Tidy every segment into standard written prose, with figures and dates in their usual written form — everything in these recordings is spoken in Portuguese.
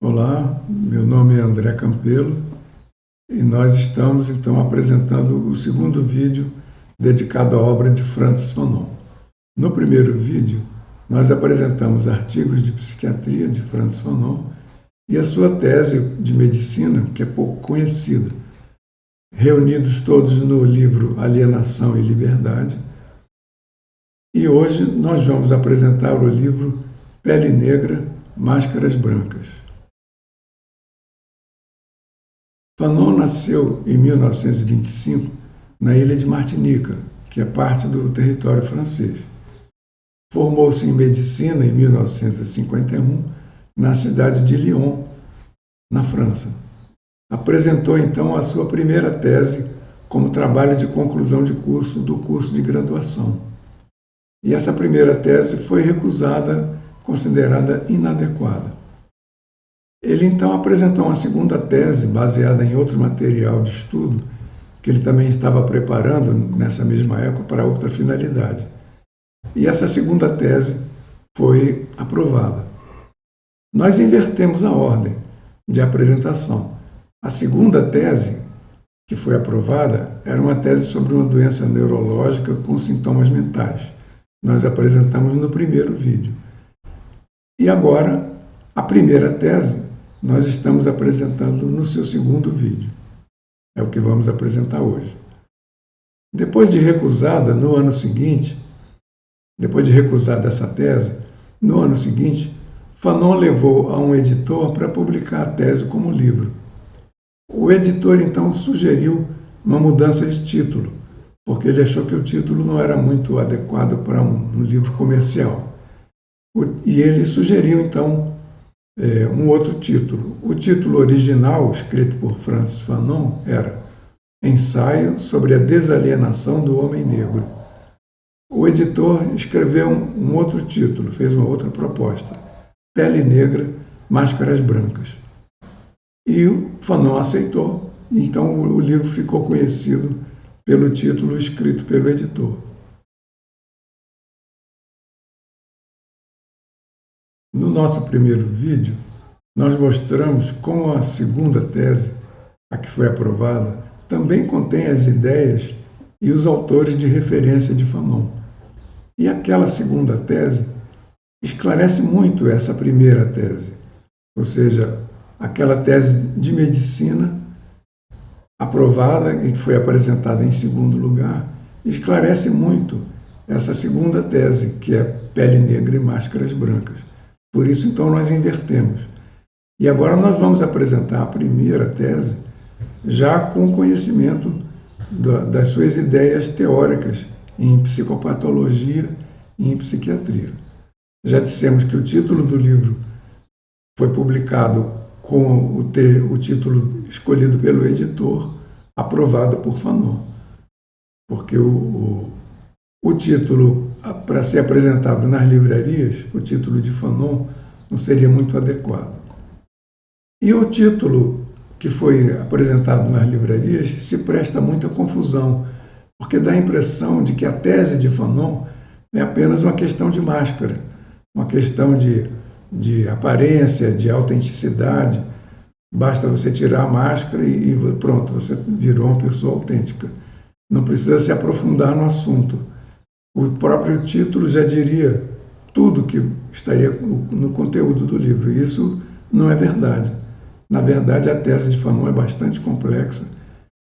Olá, meu nome é André Campelo e nós estamos então apresentando o segundo vídeo dedicado à obra de Frantz Fanon. No primeiro vídeo, nós apresentamos artigos de psiquiatria de Frantz Fanon e a sua tese de medicina, que é pouco conhecida, reunidos todos no livro Alienação e Liberdade. E hoje nós vamos apresentar o livro Pele Negra, Máscaras Brancas. Fanon nasceu em 1925 na ilha de Martinica, que é parte do território francês. Formou-se em medicina em 1951 na cidade de Lyon, na França. Apresentou então a sua primeira tese como trabalho de conclusão de curso do curso de graduação. E essa primeira tese foi recusada, considerada inadequada. Ele então apresentou uma segunda tese baseada em outro material de estudo que ele também estava preparando nessa mesma época para outra finalidade. E essa segunda tese foi aprovada. Nós invertemos a ordem de apresentação. A segunda tese que foi aprovada era uma tese sobre uma doença neurológica com sintomas mentais. Nós apresentamos no primeiro vídeo. E agora, a primeira tese nós estamos apresentando no seu segundo vídeo. É o que vamos apresentar hoje. Depois de recusada no ano seguinte, depois de recusada essa tese, no ano seguinte, Fanon levou a um editor para publicar a tese como livro. O editor então sugeriu uma mudança de título, porque ele achou que o título não era muito adequado para um livro comercial. E ele sugeriu então um outro título. O título original, escrito por Frantz Fanon, era Ensaio sobre a Desalienação do Homem Negro. O editor escreveu um outro título, fez uma outra proposta, Pele Negra, Máscaras Brancas. E o Fanon aceitou, então o livro ficou conhecido pelo título escrito pelo editor. No nosso primeiro vídeo, nós mostramos como a segunda tese, a que foi aprovada, também contém as ideias e os autores de referência de Fanon. E aquela segunda tese esclarece muito essa primeira tese, ou seja, aquela tese de medicina aprovada e que foi apresentada em segundo lugar, esclarece muito essa segunda tese, que é Pele Negra e Máscaras Brancas. Por isso, então, nós invertemos. E agora nós vamos apresentar a primeira tese já com conhecimento das suas ideias teóricas em psicopatologia e em psiquiatria. Já dissemos que o título do livro foi publicado com o título escolhido pelo editor, aprovado por Fanon, porque o título para ser apresentado nas livrarias, o título de Fanon, não seria muito adequado. E o título que foi apresentado nas livrarias se presta a muita confusão, porque dá a impressão de que a tese de Fanon é apenas uma questão de máscara, uma questão de aparência, de autenticidade. Basta você tirar a máscara e pronto, você virou uma pessoa autêntica. Não precisa se aprofundar no assunto. O próprio título já diria tudo que estaria no conteúdo do livro. Isso não é verdade. Na verdade, a tese de Fanon é bastante complexa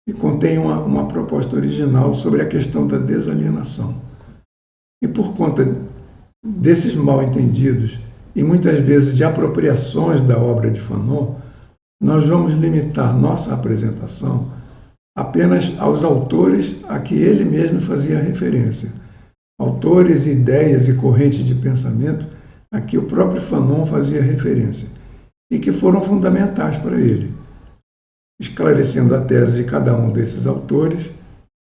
e contém uma proposta original sobre a questão da desalienação. E por conta desses mal-entendidos e muitas vezes de apropriações da obra de Fanon, nós vamos limitar nossa apresentação apenas aos autores a que ele mesmo fazia referência. Autores, ideias e correntes de pensamento a que o próprio Fanon fazia referência e que foram fundamentais para ele, esclarecendo a tese de cada um desses autores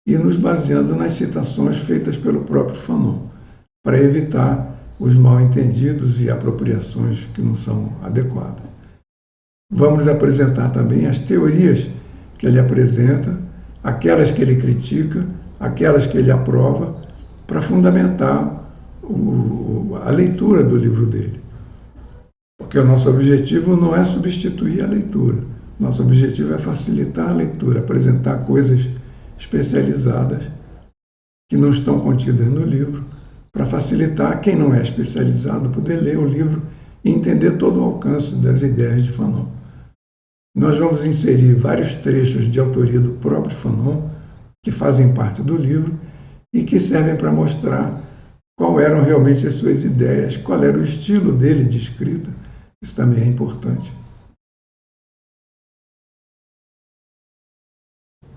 e nos baseando nas citações feitas pelo próprio Fanon, para evitar os mal-entendidos e apropriações que não são adequadas. Vamos apresentar também as teorias que ele apresenta, aquelas que ele critica, aquelas que ele aprova, para fundamentar a leitura do livro dele. Porque o nosso objetivo não é substituir a leitura. Nosso objetivo é facilitar a leitura, apresentar coisas especializadas que não estão contidas no livro, para facilitar quem não é especializado poder ler o livro e entender todo o alcance das ideias de Fanon. Nós vamos inserir vários trechos de autoria do próprio Fanon, que fazem parte do livro e que servem para mostrar qual eram realmente as suas ideias, qual era o estilo dele de escrita. Isso também é importante.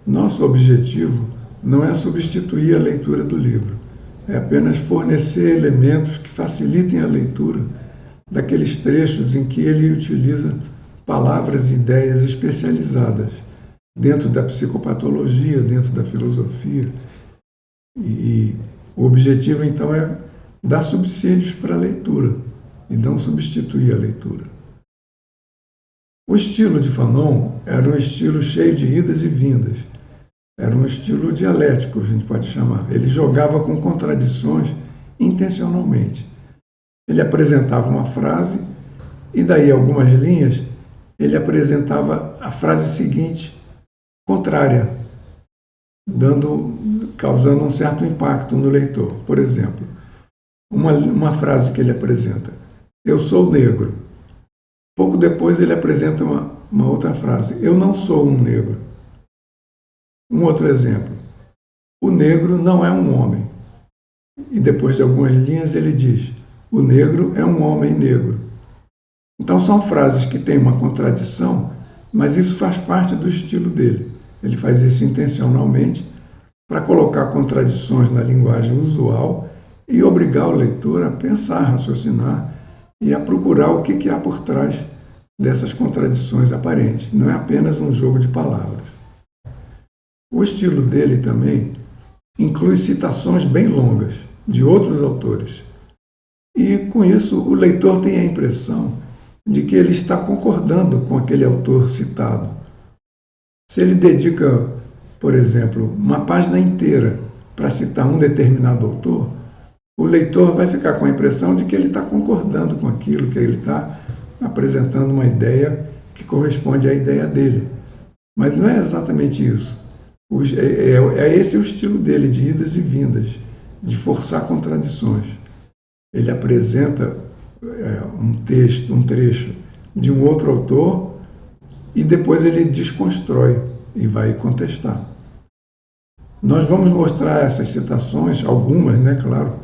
Nosso objetivo não é substituir a leitura do livro, é apenas fornecer elementos que facilitem a leitura daqueles trechos em que ele utiliza palavras e ideias especializadas dentro da psicopatologia, dentro da filosofia. E o objetivo, então, é dar subsídios para a leitura e não substituir a leitura. O estilo de Fanon era um estilo cheio de idas e vindas. Era um estilo dialético, a gente pode chamar. Ele jogava com contradições intencionalmente. Ele apresentava uma frase e daí algumas linhas ele apresentava a frase seguinte, contrária, causando um certo impacto no leitor. Por exemplo, uma frase que ele apresenta, eu sou negro. Pouco depois ele apresenta uma outra frase, eu não sou um negro. Um outro exemplo, o negro não é um homem. E depois de algumas linhas ele diz, o negro é um homem negro. Então são frases que têm uma contradição, mas isso faz parte do estilo dele. Ele faz isso intencionalmente para colocar contradições na linguagem usual e obrigar o leitor a pensar, raciocinar e a procurar o que há por trás dessas contradições aparentes. Não é apenas um jogo de palavras. O estilo dele também inclui citações bem longas de outros autores. E, com isso, o leitor tem a impressão de que ele está concordando com aquele autor citado. Se ele dedica, por exemplo, uma página inteira para citar um determinado autor, o leitor vai ficar com a impressão de que ele está concordando com aquilo, que ele está apresentando uma ideia que corresponde à ideia dele. Mas não é exatamente isso. É esse o estilo dele, de idas e vindas, de forçar contradições. Ele apresenta um trecho de um outro autor e depois ele desconstrói e vai contestar. Nós vamos mostrar essas citações, algumas, né, claro.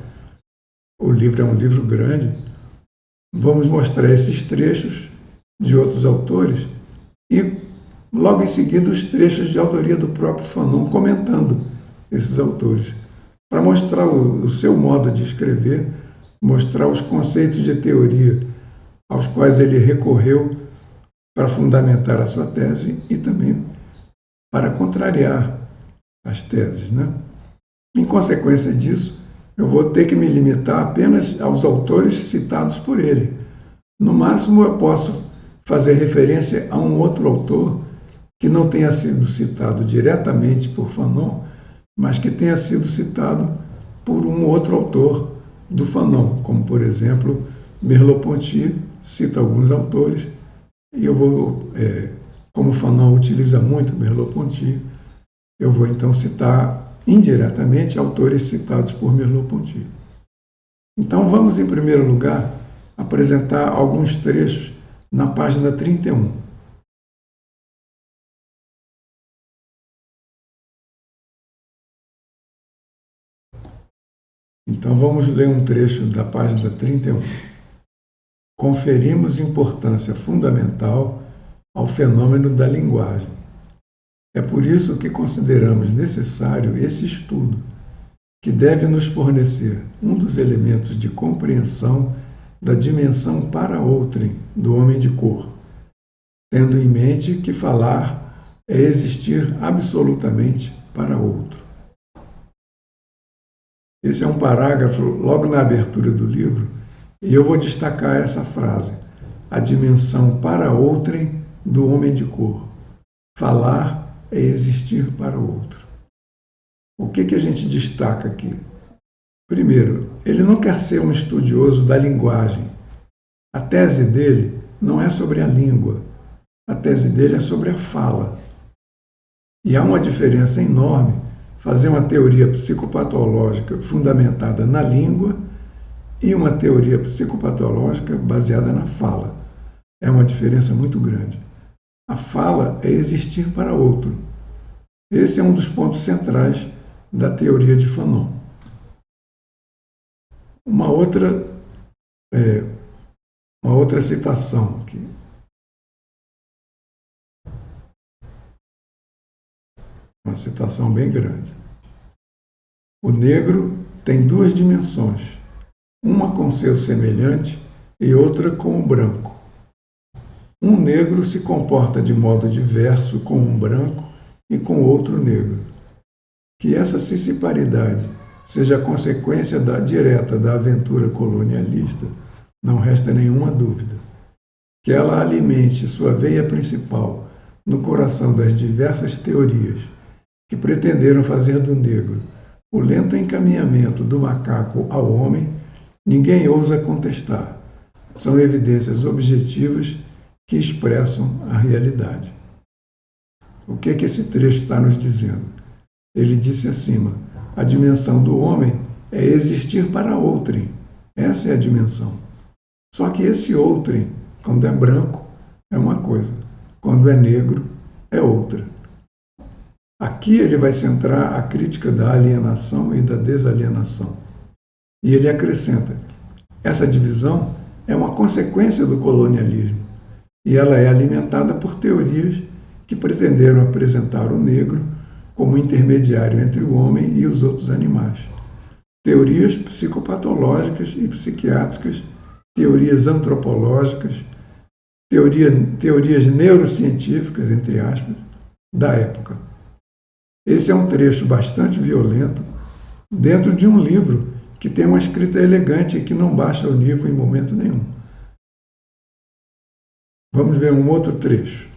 O livro é um livro grande. Vamos mostrar esses trechos de outros autores e logo em seguida os trechos de autoria do próprio Fanon comentando esses autores, para mostrar o seu modo de escrever, mostrar os conceitos de teoria aos quais ele recorreu para fundamentar a sua tese e também para contrariar as teses, né? Em consequência disso, eu vou ter que me limitar apenas aos autores citados por ele. No máximo, eu posso fazer referência a um outro autor que não tenha sido citado diretamente por Fanon, mas que tenha sido citado por um outro autor do Fanon, como, por exemplo, Merleau-Ponty cita alguns autores, e eu vou, como Fanon utiliza muito Merleau-Ponty, eu vou então citar indiretamente autores citados por Merleau-Ponty. Então vamos, em primeiro lugar, apresentar alguns trechos na página 31. Então vamos ler um trecho da página 31. Conferimos importância fundamental ao fenômeno da linguagem. É por isso que consideramos necessário esse estudo, que deve nos fornecer um dos elementos de compreensão da dimensão para outrem do homem de cor, tendo em mente que falar é existir absolutamente para outro. Esse é um parágrafo logo na abertura do livro, e eu vou destacar essa frase, a dimensão para outrem do homem de cor. Falar é existir para o outro. O que a gente destaca aqui? Primeiro, ele não quer ser um estudioso da linguagem. A tese dele não é sobre a língua. A tese dele é sobre a fala. E há uma diferença enorme fazer uma teoria psicopatológica fundamentada na língua e uma teoria psicopatológica baseada na fala. É uma diferença muito grande. A fala é existir para outro. Esse é um dos pontos centrais da teoria de Fanon. Uma outra citação aqui. Uma citação bem grande. O negro tem duas dimensões, uma com seu semelhante e outra com o branco. Um negro se comporta de modo diverso com um branco e com outro negro. Que essa cisparidade seja consequência direta da aventura colonialista, não resta nenhuma dúvida. Que ela alimente sua veia principal no coração das diversas teorias que pretenderam fazer do negro o lento encaminhamento do macaco ao homem, ninguém ousa contestar. São evidências objetivas que expressam a realidade. O que esse trecho está nos dizendo? Ele disse acima, a dimensão do homem é existir para outrem. Essa é a dimensão. Só que esse outrem, quando é branco, é uma coisa. Quando é negro, é outra. Aqui ele vai centrar a crítica da alienação e da desalienação. E ele acrescenta, essa divisão é uma consequência do colonialismo e ela é alimentada por teorias que pretenderam apresentar o negro como intermediário entre o homem e os outros animais. Teorias psicopatológicas e psiquiátricas, teorias antropológicas, teorias neurocientíficas, entre aspas, da época. Esse é um trecho bastante violento dentro de um livro que tem uma escrita elegante e que não baixa o nível em momento nenhum. Vamos ver um outro trecho.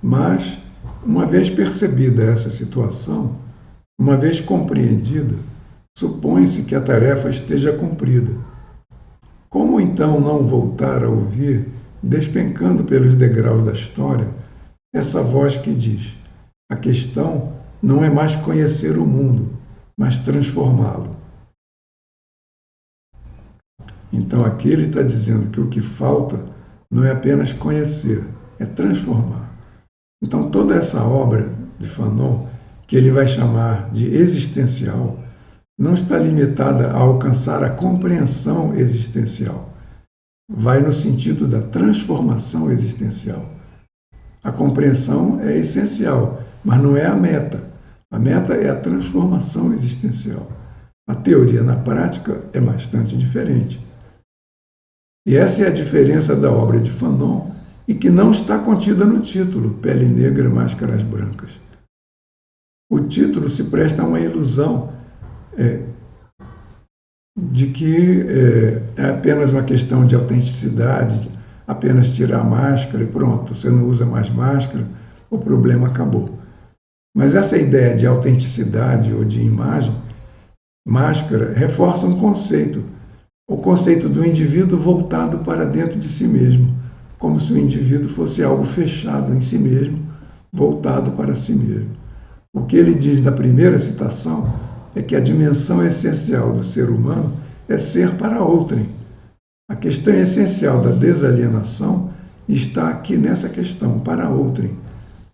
Mas, uma vez percebida essa situação, uma vez compreendida, supõe-se que a tarefa esteja cumprida. Como então não voltar a ouvir, despencando pelos degraus da história, essa voz que diz: a questão não é mais conhecer o mundo, mas transformá-lo. Então aqui ele está dizendo que o que falta não é apenas conhecer, é transformar. Então toda essa obra de Fanon, que ele vai chamar de existencial, não está limitada a alcançar a compreensão existencial. Vai no sentido da transformação existencial. A compreensão é essencial, mas não é a meta. A meta é a transformação existencial. A teoria na prática é bastante diferente. E essa é a diferença da obra de Fanon e que não está contida no título, Pele Negra, Máscaras Brancas. O título se presta a uma ilusão de que é apenas uma questão de autenticidade, apenas tirar a máscara e pronto, você não usa mais máscara, o problema acabou. Mas essa ideia de autenticidade ou de imagem, máscara, reforça um conceito, o conceito do indivíduo voltado para dentro de si mesmo, como se o indivíduo fosse algo fechado em si mesmo, voltado para si mesmo. O que ele diz na primeira citação é que a dimensão essencial do ser humano é ser para outrem. A questão essencial da desalienação está aqui nessa questão, para outrem.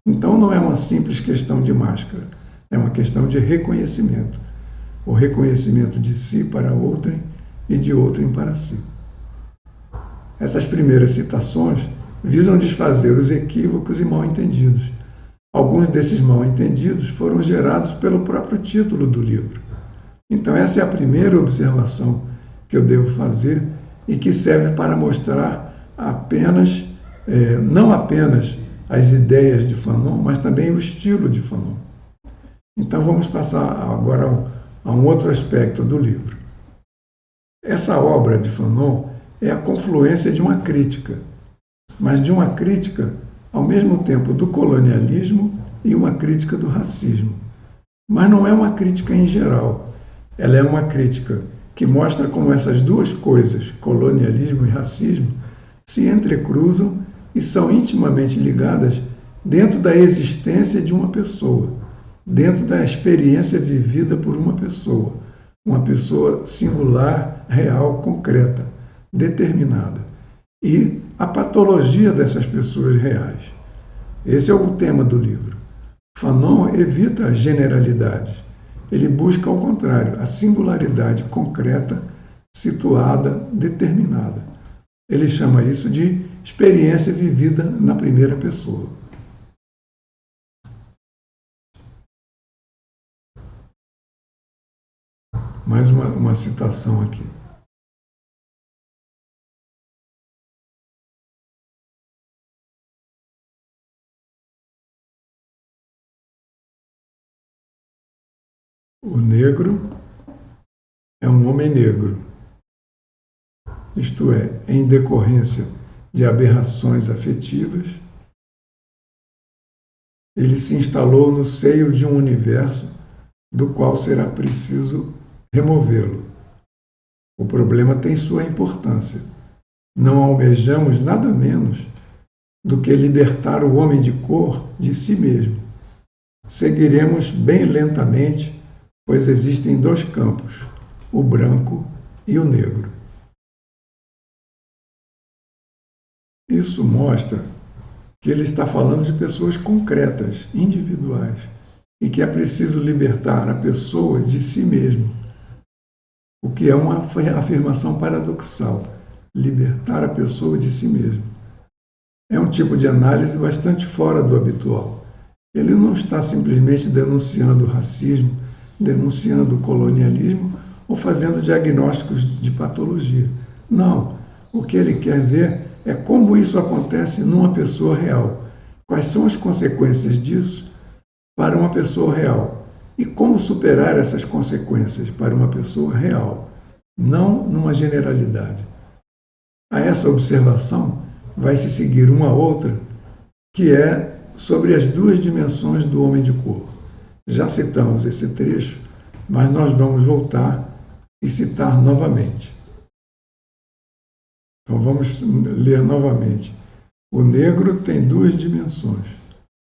Então não é uma simples questão de máscara, é uma questão de reconhecimento. O reconhecimento de si para outrem e de outrem para si. Essas primeiras citações visam desfazer os equívocos e mal-entendidos. Alguns desses mal-entendidos foram gerados pelo próprio título do livro. Então essa é a primeira observação que eu devo fazer e que serve para mostrar não apenas as ideias de Fanon, mas também o estilo de Fanon. Então vamos passar agora a um outro aspecto do livro. Essa obra de Fanon é a confluência de uma crítica. mas de uma crítica, ao mesmo tempo, do colonialismo e uma crítica do racismo. Mas não é uma crítica em geral, ela é uma crítica que mostra como essas duas coisas, colonialismo e racismo, se entrecruzam e são intimamente ligadas dentro da existência de uma pessoa, dentro da experiência vivida por uma pessoa singular, real, concreta, determinada, e a patologia dessas pessoas reais. Esse é o tema do livro. Fanon evita as generalidades. Ele busca, ao contrário, a singularidade concreta, situada, determinada. Ele chama isso de experiência vivida na primeira pessoa. Mais uma citação aqui. O negro é um homem negro, isto é, em decorrência de aberrações afetivas, ele se instalou no seio de um universo do qual será preciso removê-lo. O problema tem sua importância. Não almejamos nada menos do que libertar o homem de cor de si mesmo. Seguiremos bem lentamente, pois existem dois campos, o branco e o negro. Isso mostra que ele está falando de pessoas concretas, individuais, e que é preciso libertar a pessoa de si mesmo, o que é uma afirmação paradoxal, libertar a pessoa de si mesmo. É um tipo de análise bastante fora do habitual. Ele não está simplesmente denunciando o racismo, denunciando o colonialismo ou fazendo diagnósticos de patologia. Não, o que ele quer ver é como isso acontece numa pessoa real. Quais são as consequências disso para uma pessoa real? E como superar essas consequências para uma pessoa real, não numa generalidade. A essa observação vai se seguir uma outra, que é sobre as duas dimensões do homem de cor. Já citamos esse trecho, mas nós vamos voltar e citar novamente. Então vamos ler novamente. O negro tem duas dimensões,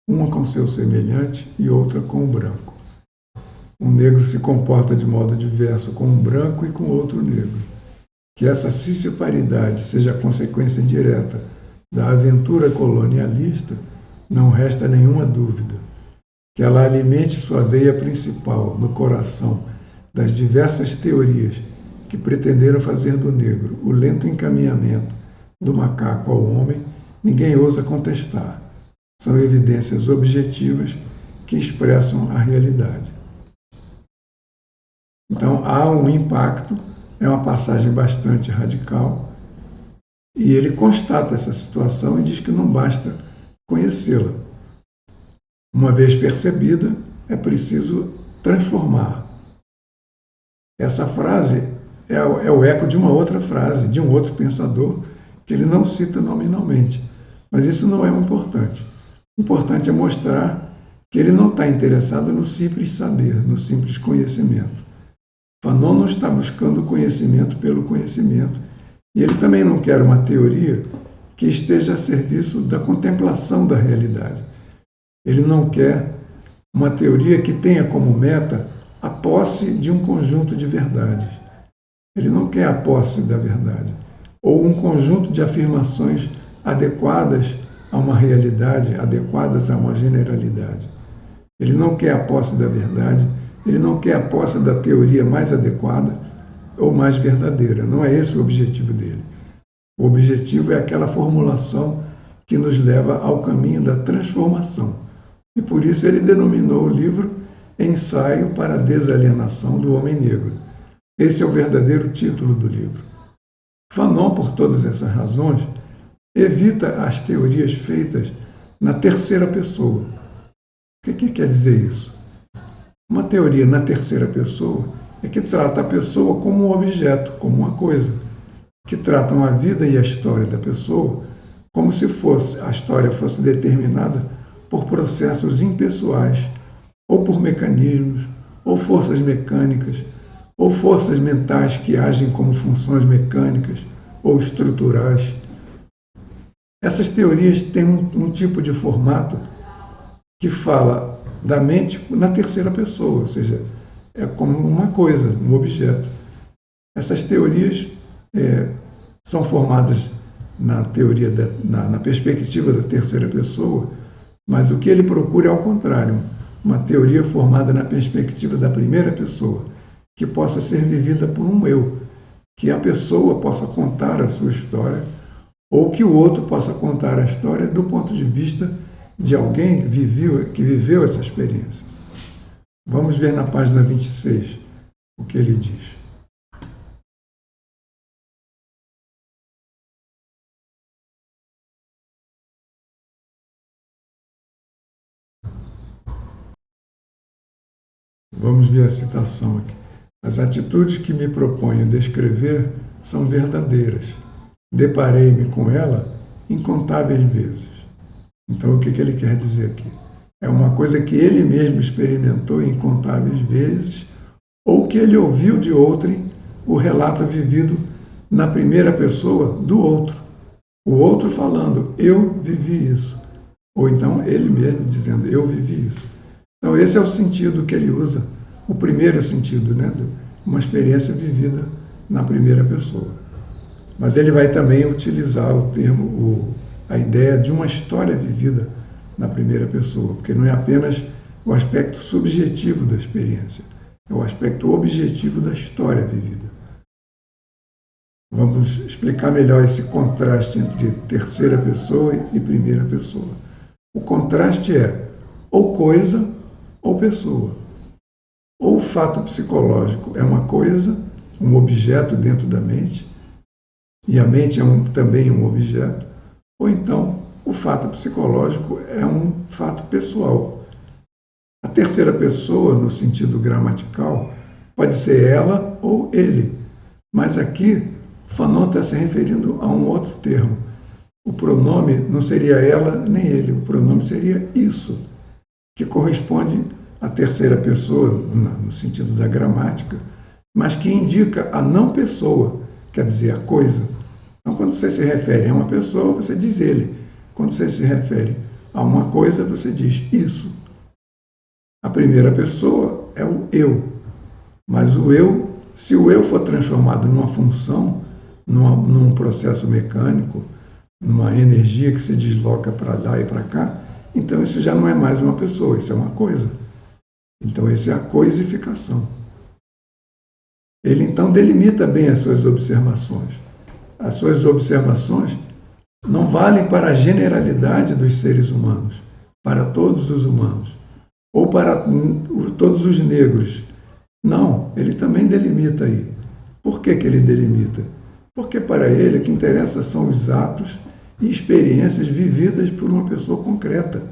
uma com seu semelhante e outra com o branco. Um negro se comporta de modo diverso com um branco e com outro negro. Que essa cisparidade seja consequência direta da aventura colonialista, não resta nenhuma dúvida. Que ela alimente sua veia principal no coração das diversas teorias que pretenderam fazer do negro o lento encaminhamento do macaco ao homem, ninguém ousa contestar. São evidências objetivas que expressam a realidade. Então, há um impacto, é uma passagem bastante radical, e ele constata essa situação e diz que não basta conhecê-la. Uma vez percebida, é preciso transformar. Essa frase é o eco de uma outra frase, de um outro pensador, que ele não cita nominalmente. Mas isso não é o importante. O importante é mostrar que ele não está interessado no simples saber, no simples conhecimento. Fanon não está buscando conhecimento pelo conhecimento. E ele também não quer uma teoria que esteja a serviço da contemplação da realidade. Ele não quer uma teoria que tenha como meta a posse de um conjunto de verdades. Ele não quer a posse da verdade, ou um conjunto de afirmações adequadas a uma realidade, adequadas a uma generalidade. Ele não quer a posse da verdade, ele não quer a posse da teoria mais adequada ou mais verdadeira. Não é esse o objetivo dele. O objetivo é aquela formulação que nos leva ao caminho da transformação. E por isso ele denominou o livro Ensaio para a Desalienação do Homem Negro. Esse é o verdadeiro título do livro. Fanon, por todas essas razões, evita as teorias feitas na terceira pessoa. O que quer dizer isso? Uma teoria na terceira pessoa é que trata a pessoa como um objeto, como uma coisa, que tratam a vida e a história da pessoa como se a história fosse determinada por processos impessoais, ou por mecanismos, ou forças mecânicas, ou forças mentais que agem como funções mecânicas ou estruturais. Essas teorias têm um tipo de formato que fala da mente na terceira pessoa, ou seja, é como uma coisa, um objeto. Essas teorias são formadas na teoria na perspectiva da terceira pessoa, mas o que ele procura é ao contrário, uma teoria formada na perspectiva da primeira pessoa, que possa ser vivida por um eu, que a pessoa possa contar a sua história, ou que o outro possa contar a história do ponto de vista de alguém que viveu essa experiência. Vamos ver na página 26 o que ele diz. Vamos ver a citação aqui. As atitudes que me proponho descrever são verdadeiras. Deparei-me com ela incontáveis vezes. Então, o que ele quer dizer aqui? É uma coisa que ele mesmo experimentou incontáveis vezes, ou que ele ouviu de outrem o relato vivido na primeira pessoa do outro. O outro falando, eu vivi isso. Ou então ele mesmo dizendo, eu vivi isso. Então esse é o sentido que ele usa, o primeiro sentido, né? Uma experiência vivida na primeira pessoa. Mas ele vai também utilizar o termo, a ideia de uma história vivida na primeira pessoa, porque não é apenas o aspecto subjetivo da experiência, é o aspecto objetivo da história vivida. Vamos explicar melhor esse contraste entre terceira pessoa e primeira pessoa. O contraste é ou coisa ou pessoa. Ou o fato psicológico é uma coisa, um objeto dentro da mente, e a mente é também um objeto, ou então o fato psicológico é um fato pessoal. A terceira pessoa, no sentido gramatical, pode ser ela ou ele, mas aqui Fanon está se referindo a um outro termo. O pronome não seria ela nem ele, o pronome seria isso, que corresponde à terceira pessoa, no sentido da gramática, mas que indica a não pessoa, quer dizer, a coisa. Então, quando você se refere a uma pessoa, você diz ele. Quando você se refere a uma coisa, você diz isso. A primeira pessoa é o eu, mas o eu, se o eu for transformado numa função, num processo mecânico, numa energia que se desloca para lá e para cá, então isso já não é mais uma pessoa, isso é uma coisa. Então isso é a coisificação. Ele então delimita bem as suas observações. As suas observações não valem para a generalidade dos seres humanos, para todos os humanos, ou para todos os negros. Não, ele também delimita aí. Por que ele delimita? Porque para ele o que interessa são os atos e experiências vividas por uma pessoa concreta,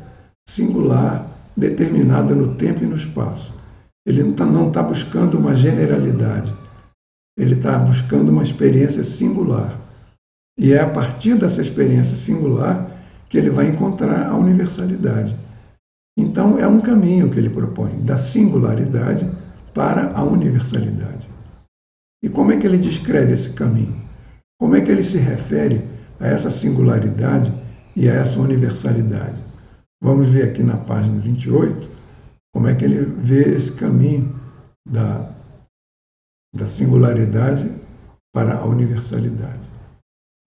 singular, determinada no tempo e no espaço. Ele não está buscando uma generalidade, ele está buscando uma experiência singular. E é a partir dessa experiência singular que ele vai encontrar a universalidade. Então é um caminho que ele propõe, da singularidade para a universalidade. E como é que ele descreve esse caminho? Como é que ele se refere a essa singularidade e a essa universalidade? Vamos ver aqui na página 28 como é que ele vê esse caminho da singularidade para a universalidade.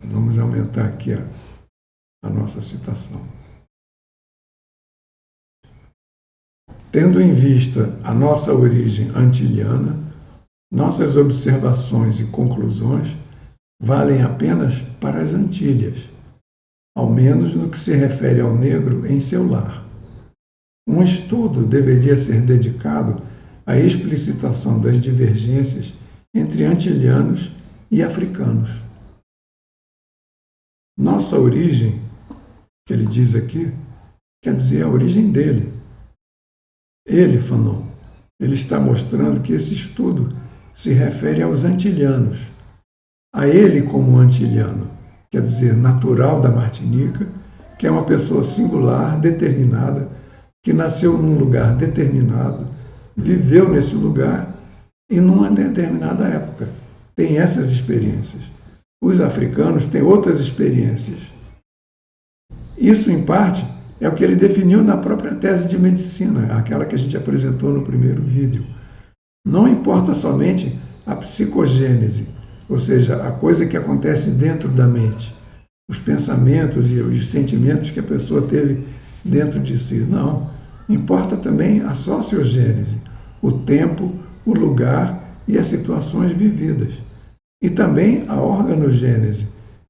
Vamos aumentar aqui a nossa citação. Tendo em vista a nossa origem antiliana, nossas observações e conclusões valem apenas para as Antilhas, ao menos no que se refere ao negro em seu lar. Um estudo deveria ser dedicado à explicitação das divergências entre antilianos e africanos. Nossa origem, que ele diz aqui, quer dizer a origem dele. Ele, Fanon, ele está mostrando que esse estudo se refere aos antilianos, a ele como antiliano, quer dizer, natural da Martinica, que é uma pessoa singular, determinada, que nasceu num lugar determinado, viveu nesse lugar e numa determinada época. Tem essas experiências. Os africanos têm outras experiências. Isso, em parte, é o que ele definiu na própria tese de medicina, aquela que a gente apresentou no primeiro vídeo. Não importa somente a psicogênese, ou seja, a coisa que acontece dentro da mente, os pensamentos e os sentimentos que a pessoa teve dentro de si. Não. Importa também a sociogênese, o tempo, o lugar e as situações vividas. E também a organogênese,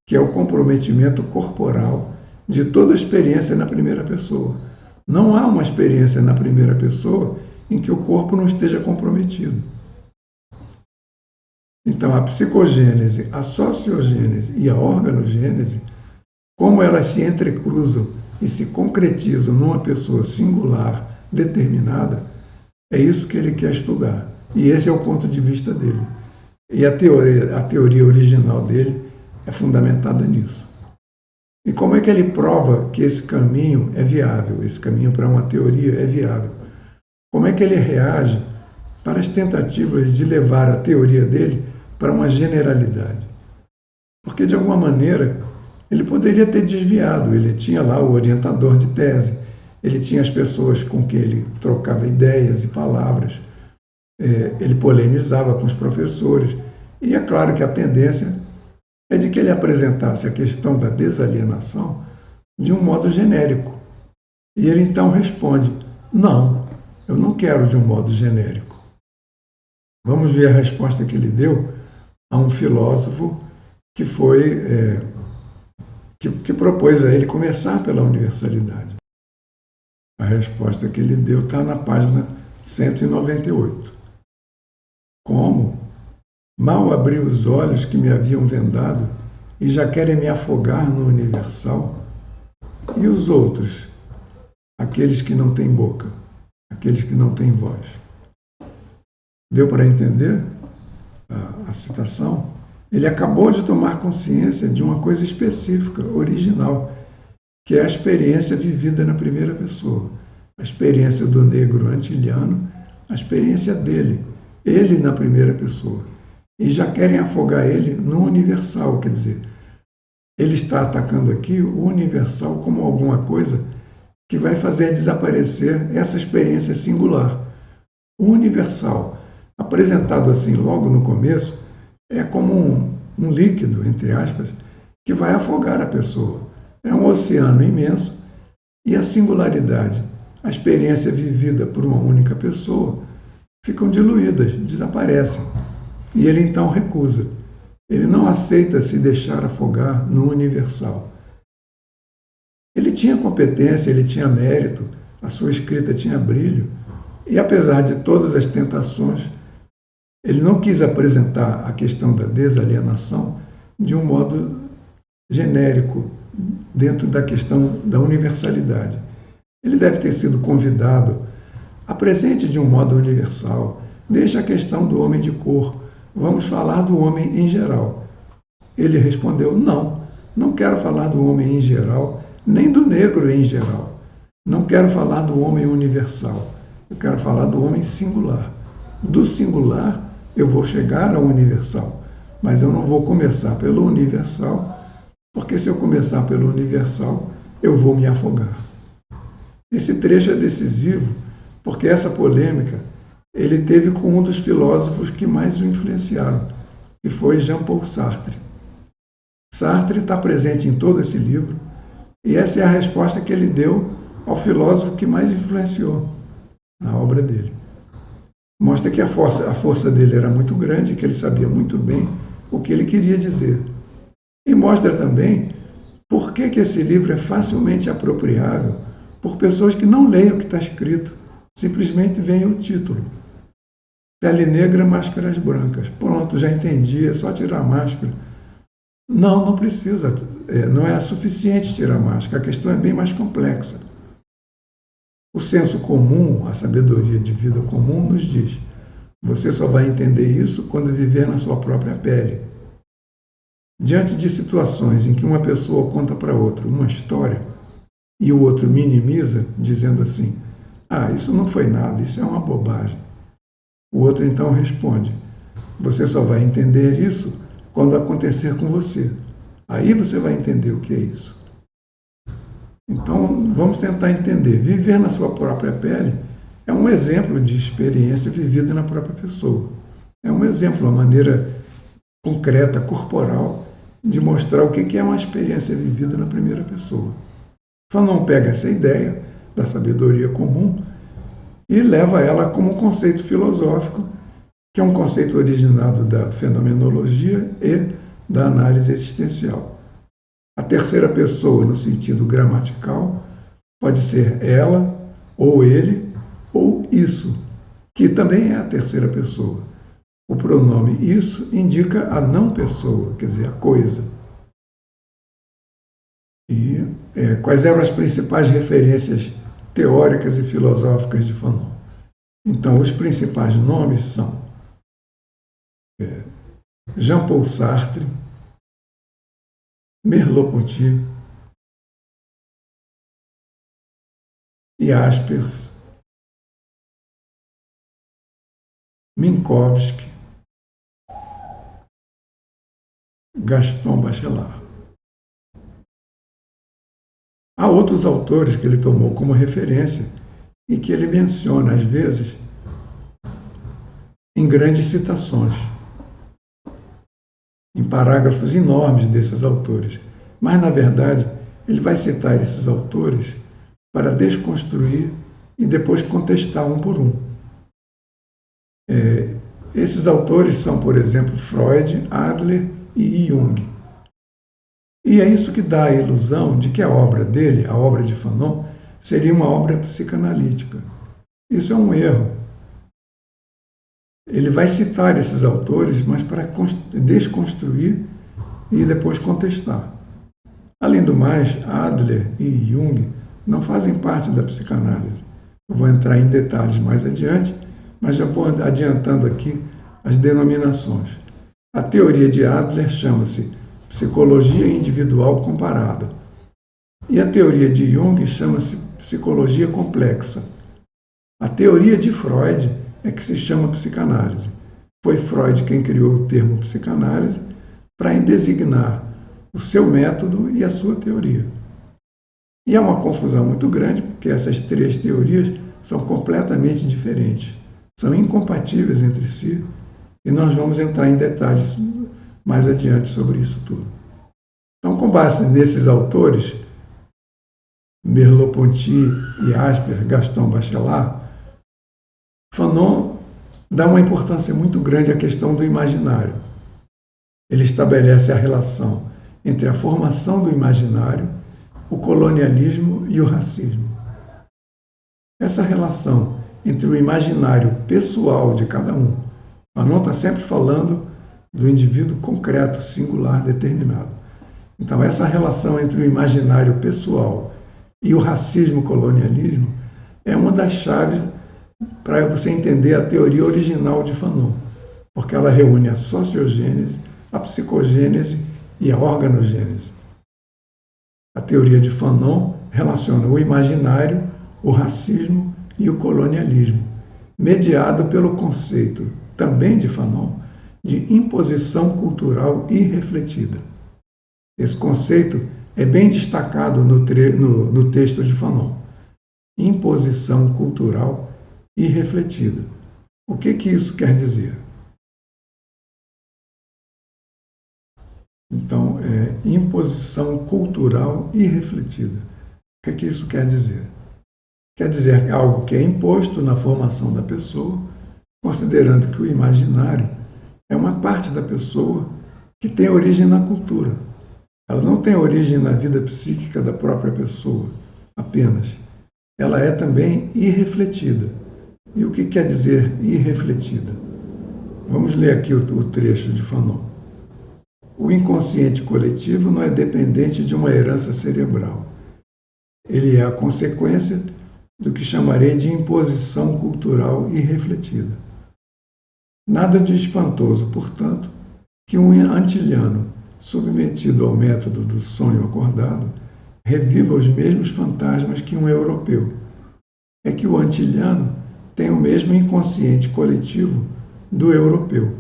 que é o comprometimento corporal de toda a experiência na primeira pessoa. Não há uma experiência na primeira pessoa em que o corpo não esteja comprometido. Então, a psicogênese, a sociogênese e a organogênese, como elas se entrecruzam e se concretizam numa pessoa singular, determinada, é isso que ele quer estudar. E esse é o ponto de vista dele. E a teoria original dele é fundamentada nisso. E como é que ele prova que esse caminho é viável, esse caminho para uma teoria é viável? Como é que ele reage para as tentativas de levar a teoria dele para uma generalidade? Porque, de alguma maneira, ele poderia ter desviado. Ele tinha lá o orientador de tese, ele tinha as pessoas com quem ele trocava ideias e palavras, ele polemizava com os professores. E é claro que a tendência é de que ele apresentasse a questão da desalienação de um modo genérico. E ele então responde: não, eu não quero de um modo genérico. Vamos ver a resposta que ele deu a um filósofo que que propôs a ele começar pela universalidade. A resposta que ele deu está na página 198. Como? Mal abri os olhos que me haviam vendado e já querem me afogar no universal? E os outros? Aqueles que não têm boca, aqueles que não têm voz. Deu para entender a citação? Ele acabou de tomar consciência de uma coisa específica, original, que é a experiência vivida na primeira pessoa. A experiência do negro antilhano, a experiência dele, ele na primeira pessoa. E já querem afogar ele no universal, quer dizer, ele está atacando aqui o universal como alguma coisa que vai fazer desaparecer essa experiência singular. O universal, apresentado assim logo no começo, é como um líquido, entre aspas, que vai afogar a pessoa. É um oceano imenso e a singularidade, a experiência vivida por uma única pessoa, ficam diluídas, desaparecem. E ele então recusa. Ele não aceita se deixar afogar no universal. Ele tinha competência, ele tinha mérito, a sua escrita tinha brilho, e apesar de todas as tentações, ele não quis apresentar a questão da desalienação de um modo genérico, dentro da questão da universalidade. Ele deve ter sido convidado, apresente de um modo universal, deixa a questão do homem de cor, vamos falar do homem em geral. Ele respondeu: não, não quero falar do homem em geral, nem do negro em geral. Não quero falar do homem universal, eu quero falar do homem singular. Do singular eu vou chegar ao universal, mas eu não vou começar pelo universal, porque se eu começar pelo universal, eu vou me afogar. Esse trecho é decisivo, porque essa polêmica ele teve com um dos filósofos que mais o influenciaram, que foi Jean-Paul Sartre. Sartre está presente em todo esse livro, e essa é a resposta que ele deu ao filósofo que mais influenciou na obra dele. Mostra que a força dele era muito grande, que ele sabia muito bem o que ele queria dizer. E mostra também por que esse livro é facilmente apropriável por pessoas que não leem o que está escrito, simplesmente veem o título. Pele negra, máscaras brancas. Pronto, já entendi, é só tirar a máscara. Não, não precisa, não é suficiente tirar a máscara, a questão é bem mais complexa. O senso comum, a sabedoria de vida comum nos diz: você só vai entender isso quando viver na sua própria pele. Diante de situações em que uma pessoa conta para outra uma história e o outro minimiza, dizendo assim: "Ah, isso não foi nada, isso é uma bobagem." O outro então responde: "Você só vai entender isso quando acontecer com você. Aí você vai entender o que é isso." Então, vamos tentar entender. Viver na sua própria pele é um exemplo de experiência vivida na própria pessoa. É um exemplo, uma maneira concreta, corporal, de mostrar o que é uma experiência vivida na primeira pessoa. Fanon pega essa ideia da sabedoria comum e leva ela como um conceito filosófico, que é um conceito originado da fenomenologia e da análise existencial. A terceira pessoa, no sentido gramatical, pode ser ela, ou ele, ou isso, que também é a terceira pessoa. O pronome isso indica a não pessoa, quer dizer, a coisa. E quais eram as principais referências teóricas e filosóficas de Fanon? Então, os principais nomes são Jean-Paul Sartre, Merleau-Ponty e Jaspers, Minkowski, Gaston Bachelard. Há outros autores que ele tomou como referência e que ele menciona, às vezes, em grandes citações, em parágrafos enormes desses autores. Mas, na verdade, ele vai citar esses autores para desconstruir e depois contestar um por um. Esses autores são, por exemplo, Freud, Adler e Jung. E é isso que dá a ilusão de que a obra dele, a obra de Fanon, seria uma obra psicanalítica. Isso é um erro. Ele vai citar esses autores, mas para desconstruir e depois contestar. Além do mais, Adler e Jung não fazem parte da psicanálise. Eu vou entrar em detalhes mais adiante, mas já vou adiantando aqui as denominações. A teoria de Adler chama-se psicologia individual comparada. E a teoria de Jung chama-se psicologia complexa. A teoria de Freud é que se chama psicanálise. Foi Freud quem criou o termo psicanálise para designar o seu método e a sua teoria. E há uma confusão muito grande, porque essas três teorias são completamente diferentes, são incompatíveis entre si, e nós vamos entrar em detalhes mais adiante sobre isso tudo. Então, com base nesses autores, Merleau-Ponty e Jaspers, Gaston Bachelard, Fanon dá uma importância muito grande à questão do imaginário. Ele estabelece a relação entre a formação do imaginário, o colonialismo e o racismo. Essa relação entre o imaginário pessoal de cada um, Fanon está sempre falando do indivíduo concreto, singular, determinado. Então, essa relação entre o imaginário pessoal e o racismo-colonialismo é uma das chaves para você entender a teoria original de Fanon, porque ela reúne a sociogênese, a psicogênese e a organogênese. A teoria de Fanon relaciona o imaginário, o racismo e o colonialismo, mediado pelo conceito, também de Fanon, de imposição cultural irrefletida. Esse conceito é bem destacado no texto de Fanon. Imposição cultural irrefletida. O que isso quer dizer? Então, imposição cultural irrefletida. O que isso quer dizer? Quer dizer algo que é imposto na formação da pessoa, considerando que o imaginário é uma parte da pessoa que tem origem na cultura. Ela não tem origem na vida psíquica da própria pessoa, apenas. Ela é também irrefletida. E o que quer dizer irrefletida? Vamos ler aqui o trecho de Fanon. O inconsciente coletivo não é dependente de uma herança cerebral. Ele é a consequência do que chamarei de imposição cultural irrefletida. Nada de espantoso, portanto, que um antilhano submetido ao método do sonho acordado, reviva os mesmos fantasmas que um europeu. É que o antilhano tem o mesmo inconsciente coletivo do europeu.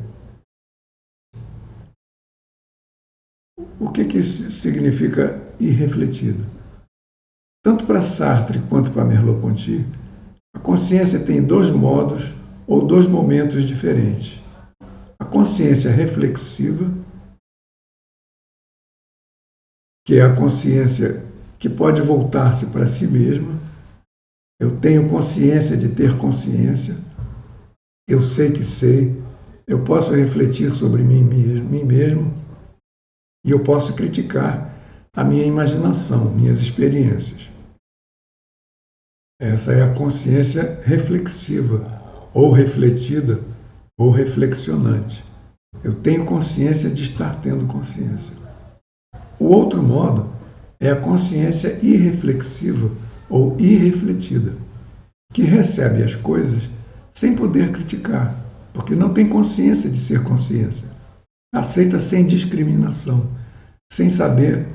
O que significa irrefletido? Tanto para Sartre quanto para Merleau-Ponty, a consciência tem dois modos ou dois momentos diferentes. A consciência reflexiva, que é a consciência que pode voltar-se para si mesma. Eu tenho consciência de ter consciência, eu sei que sei, eu posso refletir sobre mim mesmo e eu posso criticar a minha imaginação, minhas experiências. Essa é a consciência reflexiva, ou refletida, ou reflexionante. Eu tenho consciência de estar tendo consciência. O outro modo é a consciência irreflexiva ou irrefletida, que recebe as coisas sem poder criticar, porque não tem consciência de ser consciência. Aceita sem discriminação, sem saber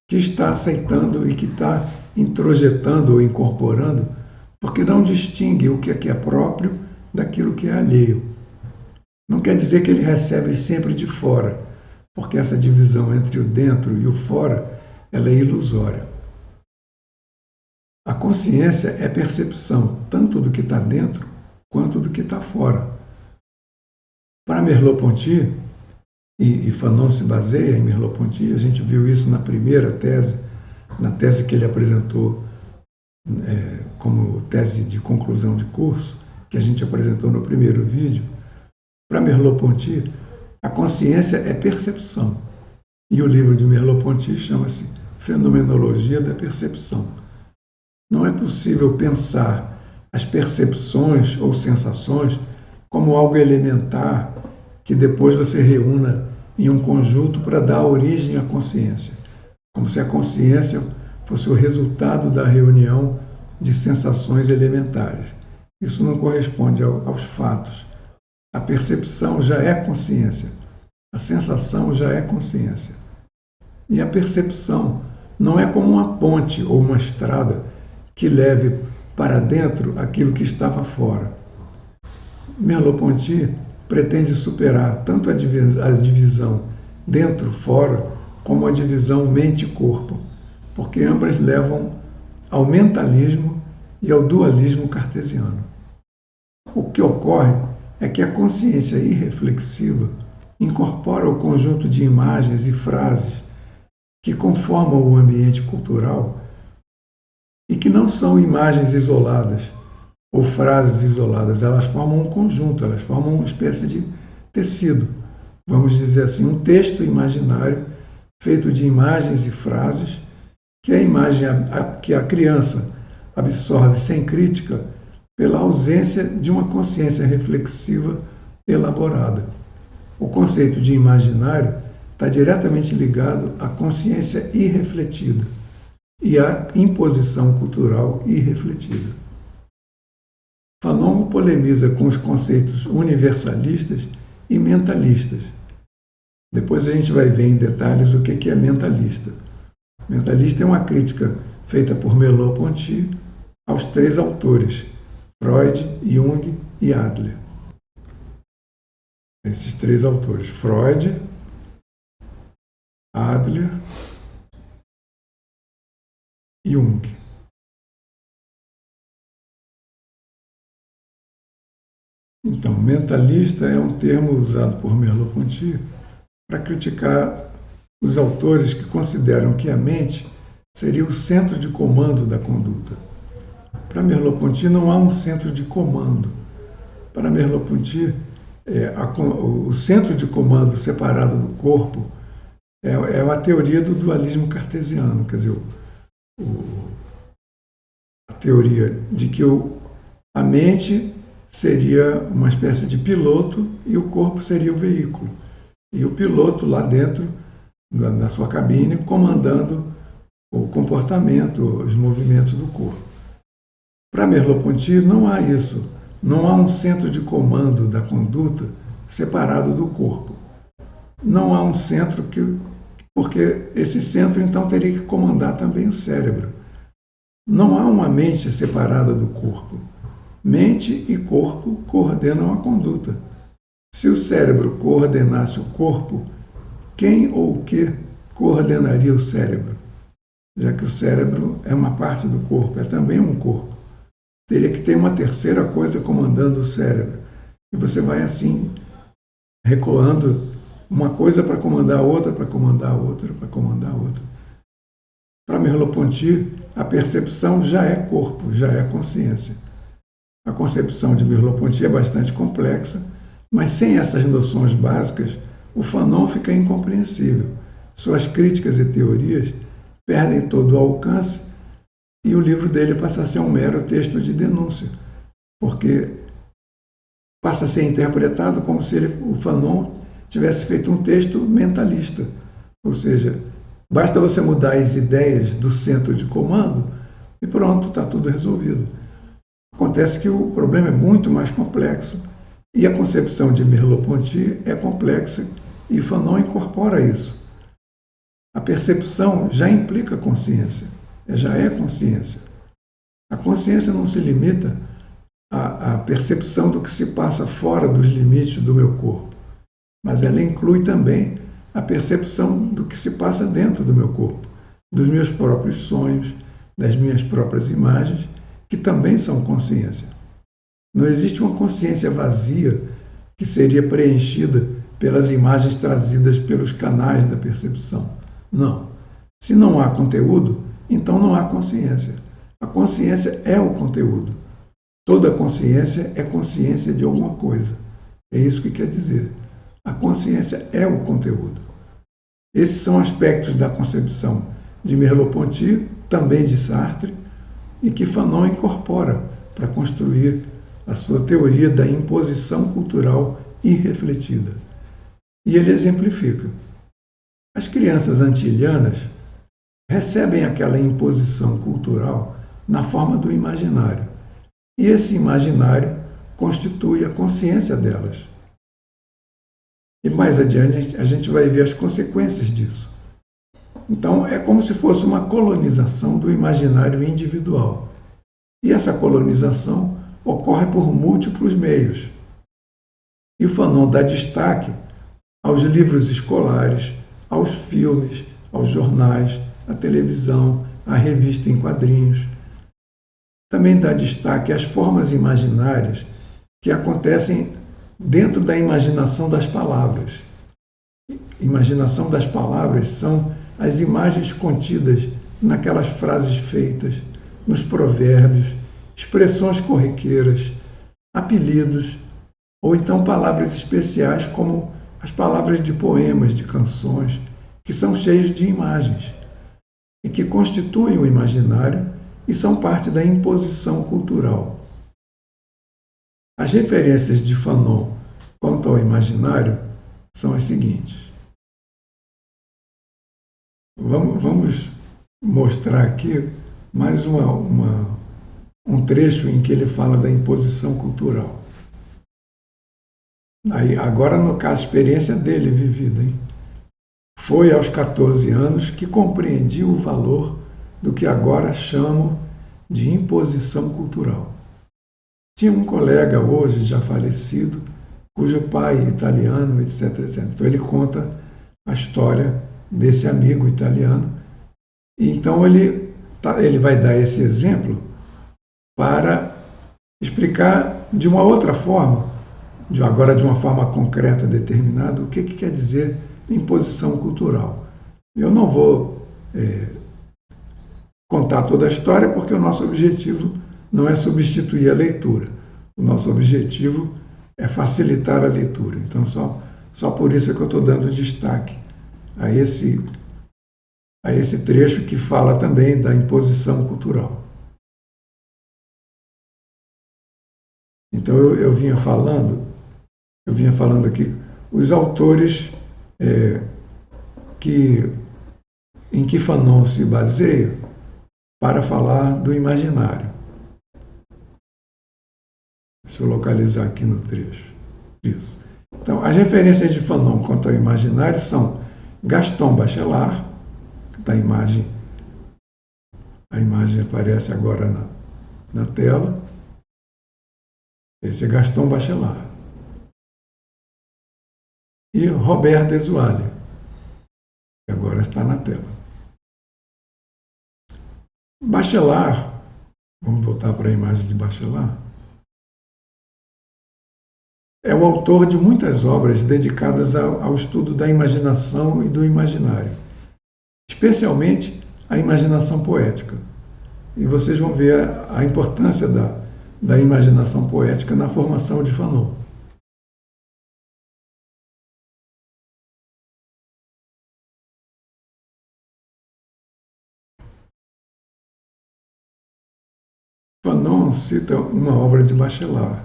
que está aceitando e que está introjetando ou incorporando, porque não distingue o que é próprio daquilo que é alheio. Não quer dizer que ele recebe sempre de fora, porque essa divisão entre o dentro e o fora, ela é ilusória. A consciência é percepção, tanto do que está dentro quanto do que está fora. Para Merleau-Ponty, e Fanon se baseia em Merleau-Ponty, a gente viu isso na primeira tese, na tese que ele apresentou como tese de conclusão de curso, que a gente apresentou no primeiro vídeo. Para Merleau-Ponty, a consciência é percepção. E o livro de Merleau-Ponty chama-se Fenomenologia da Percepção. Não é possível pensar as percepções ou sensações como algo elementar que depois você reúna em um conjunto para dar origem à consciência, como se a consciência fosse o resultado da reunião de sensações elementares. Isso não corresponde aos fatos. A percepção já é consciência, a sensação já é consciência. E a percepção não é como uma ponte ou uma estrada que leve para dentro aquilo que estava fora. Merleau-Ponty pretende superar tanto a divisão dentro-fora como a divisão mente-corpo, porque ambas levam ao mentalismo e ao dualismo cartesiano. O que ocorre é que a consciência irreflexiva incorpora o conjunto de imagens e frases que conformam o ambiente cultural e que não são imagens isoladas ou frases isoladas, elas formam um conjunto, elas formam uma espécie de tecido, vamos dizer assim, um texto imaginário feito de imagens e frases que que a criança absorve sem crítica pela ausência de uma consciência reflexiva elaborada. O conceito de imaginário está diretamente ligado à consciência irrefletida e à imposição cultural irrefletida. Fanon polemiza com os conceitos universalistas e mentalistas. Depois a gente vai ver em detalhes o que é mentalista. Mentalista é uma crítica feita por Merleau-Ponty aos três autores, Freud, Jung e Adler. Esses três autores, Freud, Adler e Jung. Então, mentalista é um termo usado por Merleau-Ponty para criticar os autores que consideram que a mente seria o centro de comando da conduta. Para Merleau-Ponty não há um centro de comando. Para Merleau-Ponty, o centro de comando separado do corpo é a teoria do dualismo cartesiano, quer dizer, a teoria de que a mente seria uma espécie de piloto e o corpo seria o veículo. E o piloto lá dentro, na sua cabine, comandando o comportamento, os movimentos do corpo. Para Merleau-Ponty não há isso. Não há um centro de comando da conduta separado do corpo. Não há um centro porque esse centro então teria que comandar também o cérebro. Não há uma mente separada do corpo. Mente e corpo coordenam a conduta. Se o cérebro coordenasse o corpo, quem ou o que coordenaria o cérebro? Já que o cérebro é uma parte do corpo, é também um corpo. Teria que ter uma terceira coisa comandando o cérebro. E você vai assim, recuando uma coisa para comandar a outra, para comandar a outra, para comandar a outra. Para Merleau-Ponty, a percepção já é corpo, já é consciência. A concepção de Merleau-Ponty é bastante complexa, mas sem essas noções básicas, o Fanon fica incompreensível. Suas críticas e teorias perdem todo o alcance e o livro dele passa a ser um mero texto de denúncia, porque passa a ser interpretado como se o Fanon tivesse feito um texto mentalista, ou seja, basta você mudar as ideias do centro de comando e pronto, está tudo resolvido. Acontece que o problema é muito mais complexo e a concepção de Merleau-Ponty é complexa e Fanon incorpora isso. A percepção já implica consciência, já é consciência. A consciência não se limita à percepção do que se passa fora dos limites do meu corpo, mas ela inclui também a percepção do que se passa dentro do meu corpo, dos meus próprios sonhos, das minhas próprias imagens, que também são consciência. Não existe uma consciência vazia que seria preenchida pelas imagens trazidas pelos canais da percepção. Não. Se não há conteúdo, então não há consciência. A consciência é o conteúdo. Toda consciência é consciência de alguma coisa. É isso que quer dizer. A consciência é o conteúdo. Esses são aspectos da concepção de Merleau-Ponty, também de Sartre, e que Fanon incorpora para construir a sua teoria da imposição cultural irrefletida. E ele exemplifica. As crianças antilhanas recebem aquela imposição cultural na forma do imaginário. E esse imaginário constitui a consciência delas. E mais adiante a gente vai ver as consequências disso. Então é como se fosse uma colonização do imaginário individual. E essa colonização ocorre por múltiplos meios. E o Fanon dá destaque aos livros escolares, aos filmes, aos jornais, à televisão, à revista em quadrinhos. Também dá destaque às formas imaginárias que acontecem dentro da imaginação das palavras. Imaginação das palavras são as imagens contidas naquelas frases feitas, nos provérbios, expressões corriqueiras, apelidos, ou então palavras especiais como as palavras de poemas, de canções, que são cheios de imagens e que constituem o imaginário e são parte da imposição cultural. As referências de Fanon quanto ao imaginário são as seguintes. Vamos mostrar aqui mais um trecho em que ele fala da imposição cultural. Aí, agora, no caso, a experiência dele vivida. Hein? Foi aos 14 anos que compreendi o valor do que agora chamo de imposição cultural. Tinha um colega, hoje já falecido, cujo pai italiano, etc, etc. Então ele conta a história desse amigo italiano. E então ele vai dar esse exemplo para explicar de uma outra forma, agora de uma forma concreta, determinada, o que quer dizer imposição cultural. Eu não vou contar toda a história, porque o nosso objetivo não é substituir a leitura. O nosso objetivo é facilitar a leitura. Então, só por isso é que eu estou dando destaque a esse trecho que fala também da imposição cultural. Então, eu vinha falando aqui, os autores em que Fanon se baseia para falar do imaginário. Deixa eu localizar aqui no trecho. Isso. Então, as referências de Fanon quanto ao imaginário são Gaston Bachelard, que está a imagem aparece agora na tela. Esse é Gaston Bachelard. E Robert Desuale, que agora está na tela. Bachelard, vamos voltar para a imagem de Bachelard, é o autor de muitas obras dedicadas ao estudo da imaginação e do imaginário, especialmente a imaginação poética. E vocês vão ver a importância da imaginação poética na formação de Fanon. Fanon cita uma obra de Bachelard,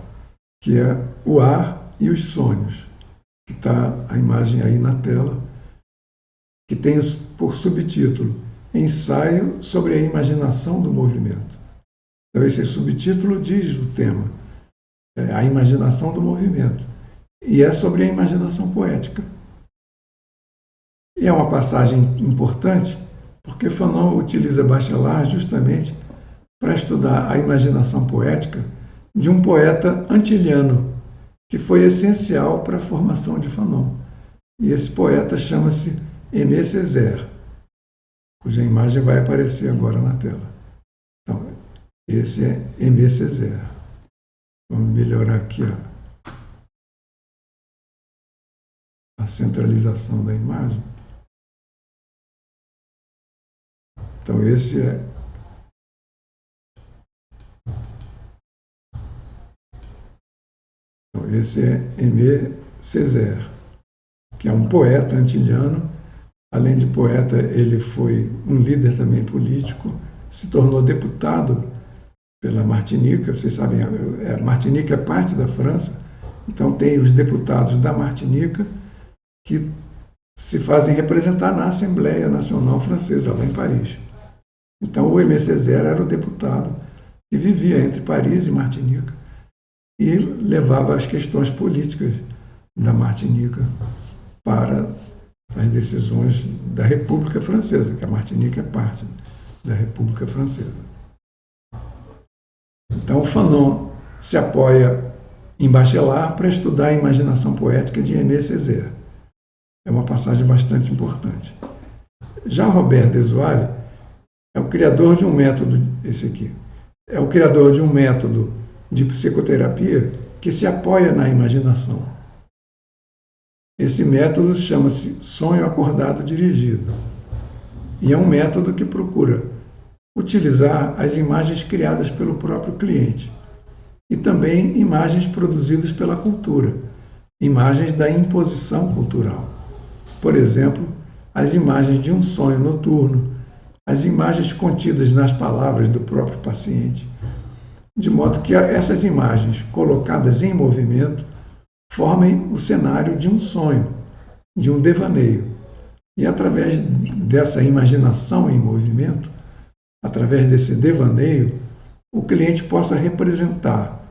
que é O Ar e os Sonhos, que está a imagem aí na tela, que tem por subtítulo Ensaio sobre a Imaginação do Movimento. Então, esse subtítulo diz o tema, a imaginação do movimento, e é sobre a imaginação poética. E é uma passagem importante, porque Fanon utiliza Bachelard justamente para estudar a imaginação poética de um poeta antilhano, que foi essencial para a formação de Fanon. E esse poeta chama-se Aimé Césaire, cuja imagem vai aparecer agora na tela. Então, esse é Aimé Césaire. Vamos melhorar aqui a centralização da imagem. Então, esse é Aimé Césaire, que é um poeta antilhano. Além de poeta, ele foi um líder também político, se tornou deputado pela Martinica. Vocês sabem, a Martinica é parte da França, então tem os deputados da Martinica que se fazem representar na Assembleia Nacional Francesa, lá em Paris. Então o Aimé Césaire era o deputado que vivia entre Paris e Martinica e levava as questões políticas da Martinica para as decisões da República Francesa, que a Martinica é parte da República Francesa. Então, Fanon se apoia em Bachelard para estudar a imaginação poética de Aimé Césaire. É uma passagem bastante importante. Já Robert Desuale é o criador de um método, esse aqui, é o criador de um método de psicoterapia que se apoia na imaginação. Esse método chama-se sonho acordado dirigido e é um método que procura utilizar as imagens criadas pelo próprio cliente e também imagens produzidas pela cultura, imagens da imposição cultural. Por exemplo, as imagens de um sonho noturno, as imagens contidas nas palavras do próprio paciente, de modo que essas imagens colocadas em movimento formem o cenário de um sonho, de um devaneio. E através dessa imaginação em movimento, através desse devaneio, o cliente possa representar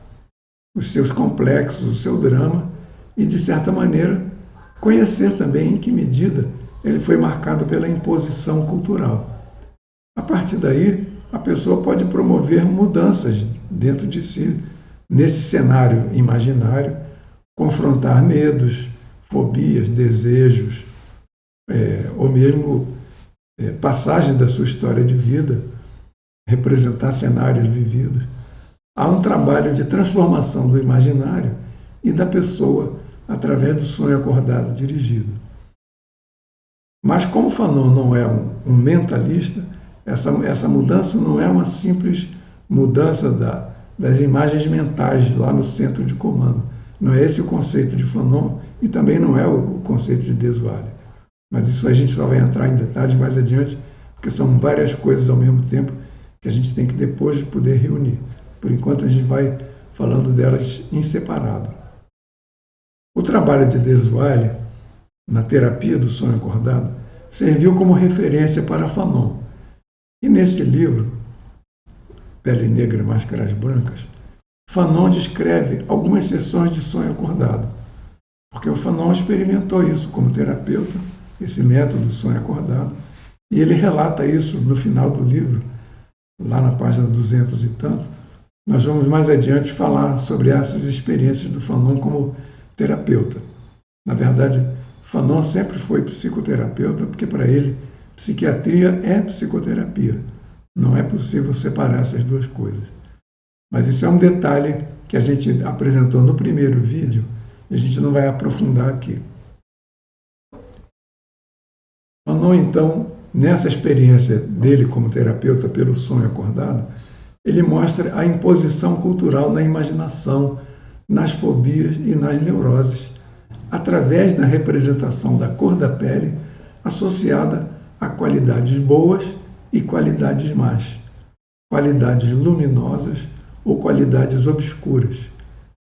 os seus complexos, o seu drama e, de certa maneira, conhecer também em que medida ele foi marcado pela imposição cultural. A partir daí, a pessoa pode promover mudanças dentro de si, nesse cenário imaginário, confrontar medos, fobias, desejos, ou mesmo passagem da sua história de vida, representar cenários vividos. Há um trabalho de transformação do imaginário e da pessoa através do sonho acordado dirigido. Mas como Fanon não é um mentalista, essa mudança não é uma simples mudança das imagens mentais lá no centro de comando. Não é esse o conceito de Fanon e também não é o conceito de Desuale. Mas isso a gente só vai entrar em detalhes mais adiante, porque são várias coisas ao mesmo tempo que a gente tem que depois poder reunir. Por enquanto a gente vai falando delas em separado. O trabalho de Desuale, na terapia do sonho acordado, serviu como referência para Fanon. E nesse livro, Pele Negra, Máscaras Brancas, Fanon descreve algumas sessões de sonho acordado, porque o Fanon experimentou isso como terapeuta esse método do sonho acordado, e ele relata isso no final do livro, lá na página 200 e tanto. Nós vamos mais adiante falar sobre essas experiências do Fanon como terapeuta. Na verdade, Fanon sempre foi psicoterapeuta, porque para ele, psiquiatria é psicoterapia. Não é possível separar essas duas coisas. Mas isso é um detalhe que a gente apresentou no primeiro vídeo e a gente não vai aprofundar aqui. Fanon, então, nessa experiência dele como terapeuta pelo sonho acordado, ele mostra a imposição cultural na imaginação, nas fobias e nas neuroses, através da representação da cor da pele associada a qualidades boas e qualidades más, qualidades luminosas ou qualidades obscuras,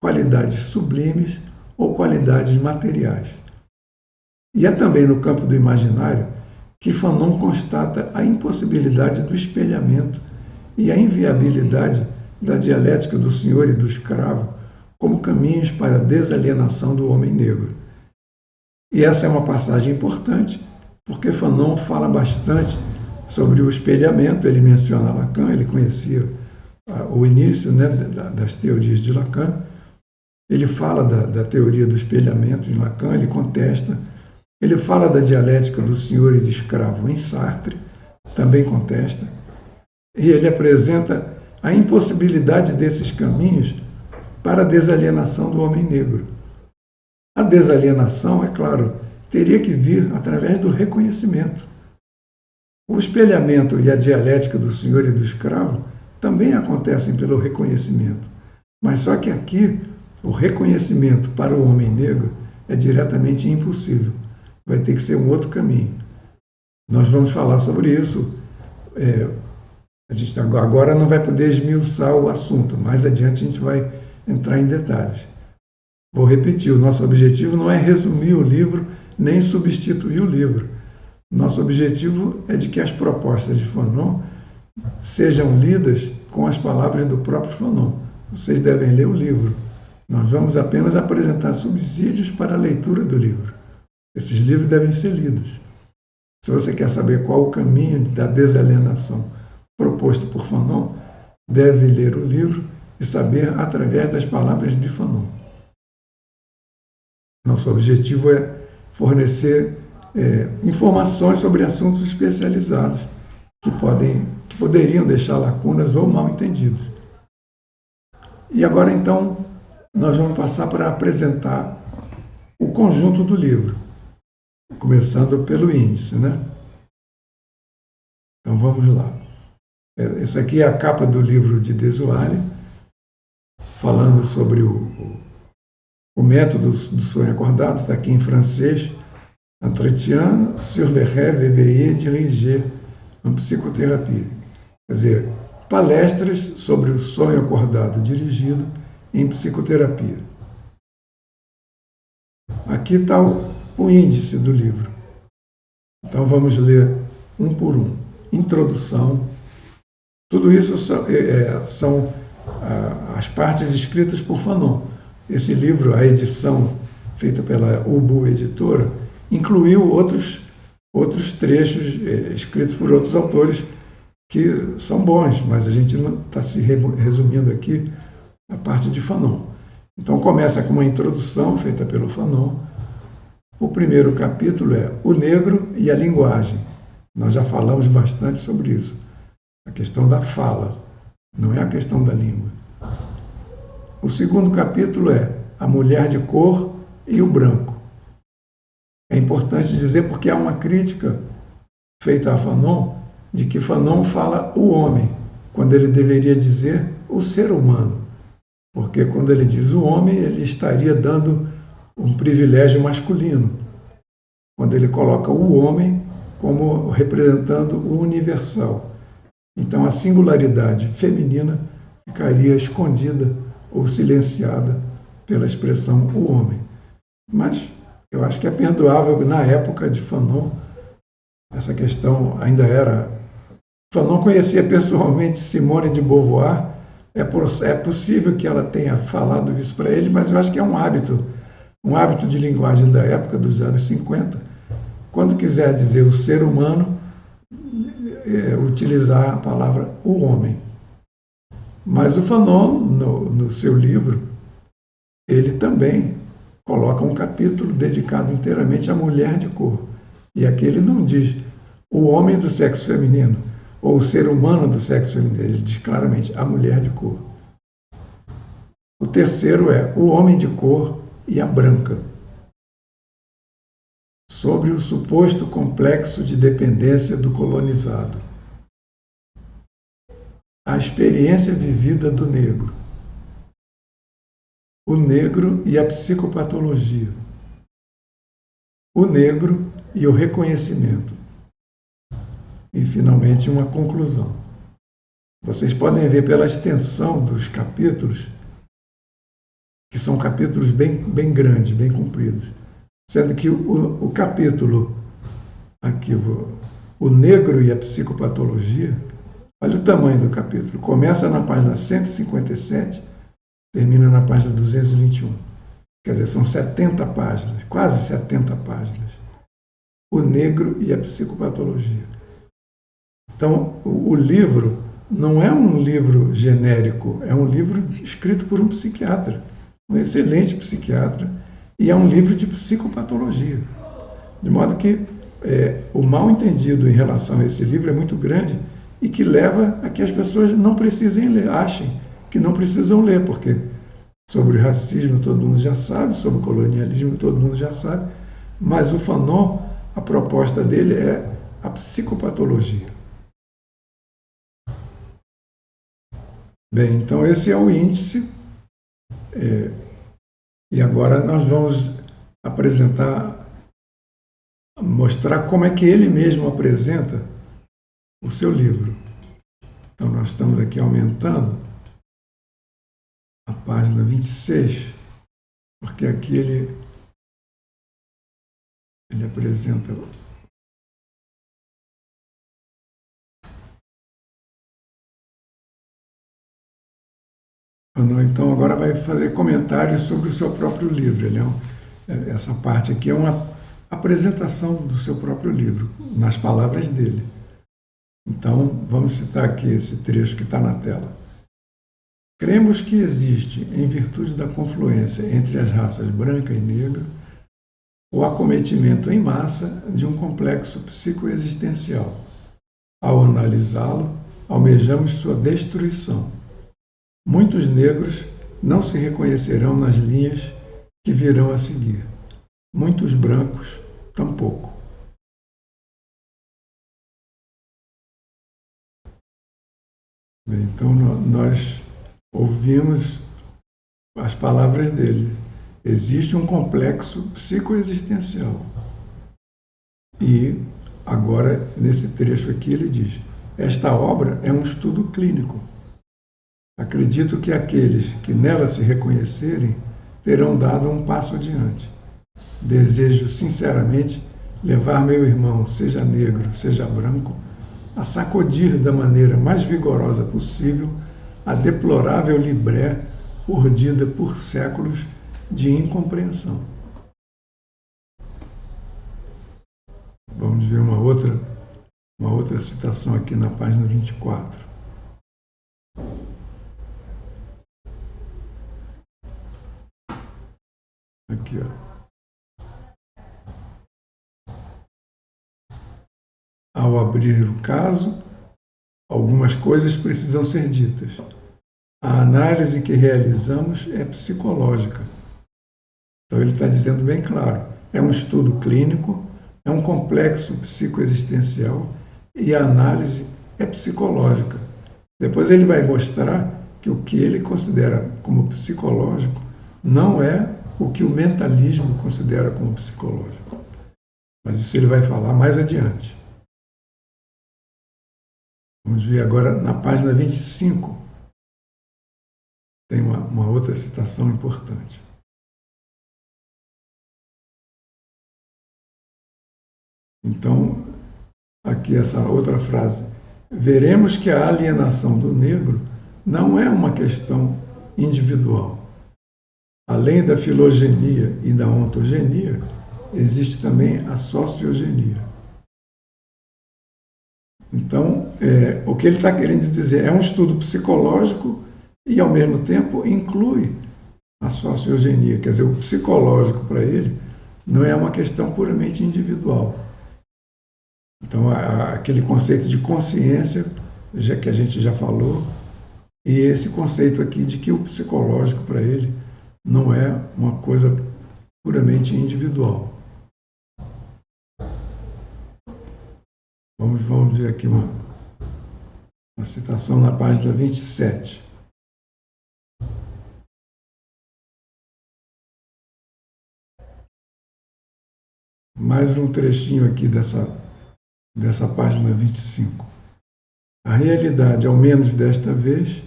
qualidades sublimes ou qualidades materiais. E é também no campo do imaginário que Fanon constata a impossibilidade do espelhamento e a inviabilidade da dialética do senhor e do escravo como caminhos para a desalienação do homem negro. E essa é uma passagem importante, porque Fanon fala bastante sobre o espelhamento. Ele menciona Lacan, ele conhecia o início, né, das teorias de Lacan. Ele fala da teoria do espelhamento em Lacan, ele contesta. Ele fala da dialética do senhor e do escravo em Sartre, também contesta. E ele apresenta a impossibilidade desses caminhos para a desalienação do homem negro. A desalienação, é claro, teria que vir através do reconhecimento. O espelhamento e a dialética do senhor e do escravo também acontecem pelo reconhecimento. Mas só que aqui, o reconhecimento para o homem negro é diretamente impossível. Vai ter que ser um outro caminho. Nós vamos falar sobre isso. A gente agora não vai poder esmiuçar o assunto. Mais adiante a gente vai entrar em detalhes. Vou repetir, o nosso objetivo não é resumir o livro, nem substituir o livro. Nosso objetivo é de que as propostas de Fanon sejam lidas com as palavras do próprio Fanon. Vocês devem ler o livro. Nós vamos apenas apresentar subsídios para a leitura do livro. Esses livros devem ser lidos. Se você quer saber qual o caminho da desalienação proposto por Fanon, deve ler o livro e saber através das palavras de Fanon. Nosso objetivo é fornecer informações sobre assuntos especializados que poderiam deixar lacunas ou mal entendidos. E agora, então, nós vamos passar para apresentar o conjunto do livro, começando pelo índice, né? Então, vamos lá. Essa aqui é a capa do livro de Desuale, falando sobre o método do sonho acordado, está aqui em francês. Entretien sur le rêve éveillé dirigé en psicoterapie. Quer dizer, palestras sobre o sonho acordado dirigido em psicoterapia. Aqui está o índice do livro. Então vamos ler um por um. Introdução. Tudo isso são as partes escritas por Fanon. Esse livro, a edição feita pela Ubu Editora, incluiu outros trechos escritos por outros autores que são bons, mas a gente não está se resumindo aqui a parte de Fanon. Então começa com uma introdução feita pelo Fanon. O primeiro capítulo é O Negro e a Linguagem. Nós já falamos bastante sobre isso. A questão da fala, não é a questão da língua. O segundo capítulo é A Mulher de Cor e o Branco. É importante dizer porque há uma crítica feita a Fanon de que Fanon fala o homem, quando ele deveria dizer o ser humano. Porque quando ele diz o homem, ele estaria dando um privilégio masculino. Quando ele coloca o homem como representando o universal. Então a singularidade feminina ficaria escondida ou silenciada pela expressão o homem. Mas eu acho que é perdoável na época de Fanon. Essa questão ainda era... Fanon conhecia pessoalmente Simone de Beauvoir. É possível que ela tenha falado isso para ele, mas eu acho que é um hábito de linguagem da época, dos anos 50, quando quiser dizer o ser humano, utilizar a palavra o homem. Mas o Fanon, no seu livro, ele também coloca um capítulo dedicado inteiramente à mulher de cor. E aqui ele não diz o homem do sexo feminino ou o ser humano do sexo feminino, ele diz claramente a mulher de cor. O terceiro é o homem de cor e a branca, sobre o suposto complexo de dependência do colonizado. A experiência vivida do negro. O negro e a psicopatologia. O negro e o reconhecimento. E, finalmente, uma conclusão. Vocês podem ver pela extensão dos capítulos, que são capítulos bem grandes, bem compridos, sendo que o capítulo, aqui, o negro e a psicopatologia, olha o tamanho do capítulo. Começa na página 157, termina na página 221. Quer dizer, são 70 páginas, quase 70 páginas. O negro e a psicopatologia. Então, o livro não é um livro genérico, é um livro escrito por um psiquiatra, um excelente psiquiatra, e é um livro de psicopatologia. De modo que o mal entendido em relação a esse livro é muito grande e que leva a que as pessoas não precisem ler, achem que não precisam ler, porque sobre o racismo todo mundo já sabe, sobre o colonialismo todo mundo já sabe, mas o Fanon, a proposta dele é a psicopatologia. Bem, então esse é o índice, e agora nós vamos mostrar como é que ele mesmo apresenta o seu livro. Então nós estamos aqui aumentando a página 26, porque aqui ele apresenta então agora vai fazer comentários sobre o seu próprio livro. Essa parte aqui é uma apresentação do seu próprio livro, nas palavras dele. Então, vamos citar aqui esse trecho que está na tela. Cremos que existe, em virtude da confluência entre as raças branca e negra, o acometimento em massa de um complexo psicoexistencial. Ao analisá-lo, almejamos sua destruição. Muitos negros não se reconhecerão nas linhas que virão a seguir. Muitos brancos, tampouco. Bem, então, nós ouvimos as palavras dele. Existe um complexo psicoexistencial. E agora, nesse trecho aqui, ele diz: esta obra é um estudo clínico. Acredito que aqueles que nela se reconhecerem terão dado um passo adiante. Desejo, sinceramente, levar meu irmão, seja negro, seja branco, a sacudir da maneira mais vigorosa possível a deplorável libré urdida por séculos de incompreensão. Vamos ver uma outra citação aqui na página 24. Aqui, Ao abrir o caso, algumas coisas precisam ser ditas. A análise que realizamos é psicológica. Então ele está dizendo bem claro, é um estudo clínico, é um complexo psicoexistencial e a análise é psicológica. Depois ele vai mostrar que o que ele considera como psicológico não é o que o mentalismo considera como psicológico. Mas isso ele vai falar mais adiante. Vamos ver agora na página 25. Tem uma outra citação importante. Então, aqui essa outra frase. Veremos que a alienação do negro não é uma questão individual. Além da filogenia e da ontogenia, existe também a sociogenia. Então, o que ele está querendo dizer é um estudo psicológico e, ao mesmo tempo, inclui a sociogenia. Quer dizer, o psicológico para ele não é uma questão puramente individual. Então, aquele conceito de consciência, que a gente já falou, e esse conceito aqui de que o psicológico para ele não é uma coisa puramente individual. Vamos ver aqui uma citação na página 27. Mais um trechinho aqui dessa página 25. A realidade, ao menos desta vez,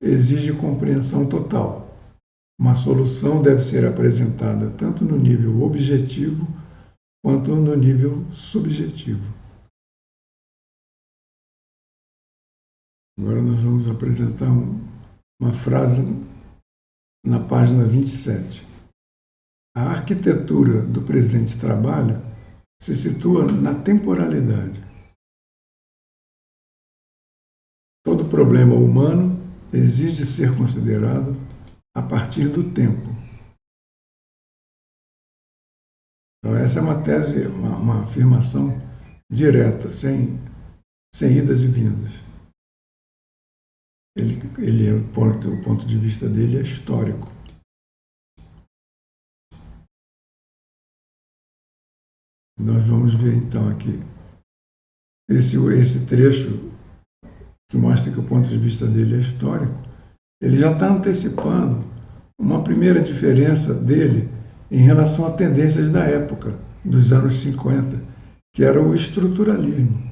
exige compreensão total. Uma solução deve ser apresentada tanto no nível objetivo quanto no nível subjetivo. Agora nós vamos apresentar uma frase na página 27. A arquitetura do presente trabalho se situa na temporalidade. Todo problema humano exige ser considerado a partir do tempo. Então, essa é uma tese, uma afirmação direta, sem idas e vindas. O ponto de vista dele é histórico. Nós vamos ver então aqui esse trecho que mostra que o ponto de vista dele é histórico. Ele já está antecipando uma primeira diferença dele em relação a tendências da época, dos anos 50, que era o estruturalismo.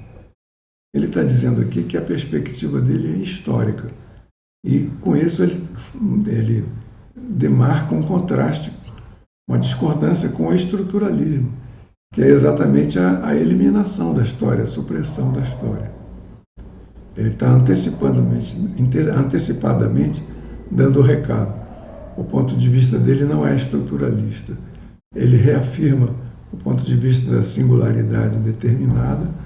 Ele está dizendo aqui que a perspectiva dele é histórica. E, com isso, ele demarca um contraste, uma discordância com o estruturalismo, que é exatamente a eliminação da história, a supressão da história. Ele está antecipadamente dando o recado. O ponto de vista dele não é estruturalista. Ele reafirma o ponto de vista da singularidade determinada.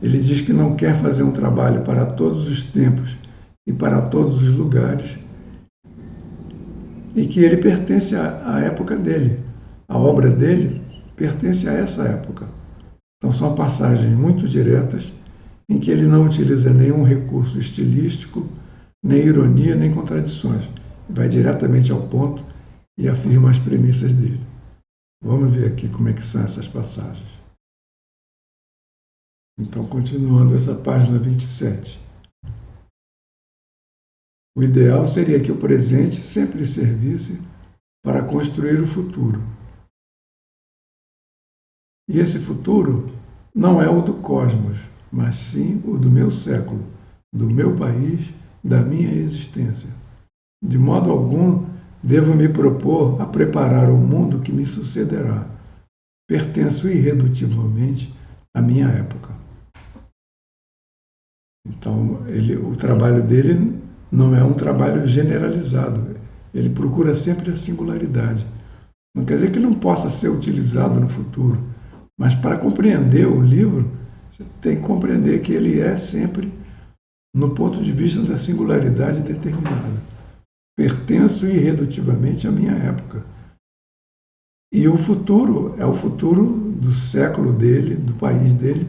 Ele diz que não quer fazer um trabalho para todos os tempos e para todos os lugares, e que ele pertence à época dele. A obra dele pertence a essa época. Então são passagens muito diretas, em que ele não utiliza nenhum recurso estilístico, nem ironia, nem contradições. Vai diretamente ao ponto e afirma as premissas dele. Vamos ver aqui como é que são essas passagens. Então, continuando essa página 27. O ideal seria que o presente sempre servisse para construir o futuro. E esse futuro não é o do cosmos, mas sim o do meu século, do meu país, da minha existência. De modo algum, devo me propor a preparar o mundo que me sucederá. Pertenço irredutivelmente à minha época. Então, o trabalho dele não é um trabalho generalizado. Ele procura sempre a singularidade. Não quer dizer que não possa ser utilizado no futuro, mas para compreender o livro, você tem que compreender que ele é sempre no ponto de vista da singularidade determinada. Pertenço irredutivamente à minha época. E o futuro é o futuro do século dele, do país dele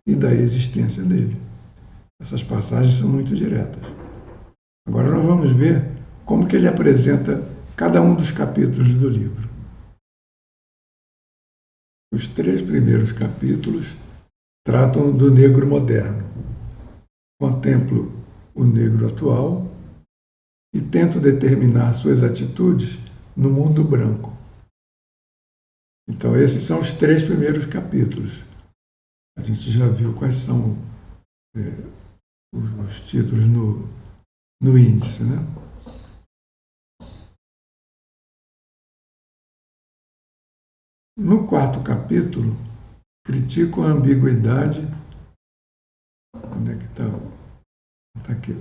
e da existência dele. Essas passagens são muito diretas. Agora nós vamos ver como que ele apresenta cada um dos capítulos do livro. Os 3 primeiros capítulos tratam do negro moderno. Contemplo o negro atual e tento determinar suas atitudes no mundo branco. Então, esses são os 3 primeiros capítulos. A gente já viu quais são os títulos no índice, né? No 4º capítulo, critico a ambiguidade. Onde é que está? Está aqui.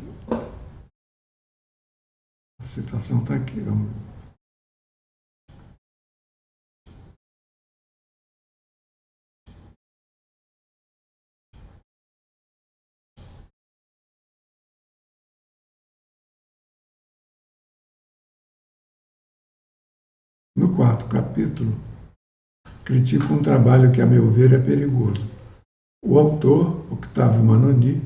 A citação está aqui. Vamos. No quarto capítulo, critica um trabalho que, a meu ver, é perigoso. O autor, Octavio Manoni,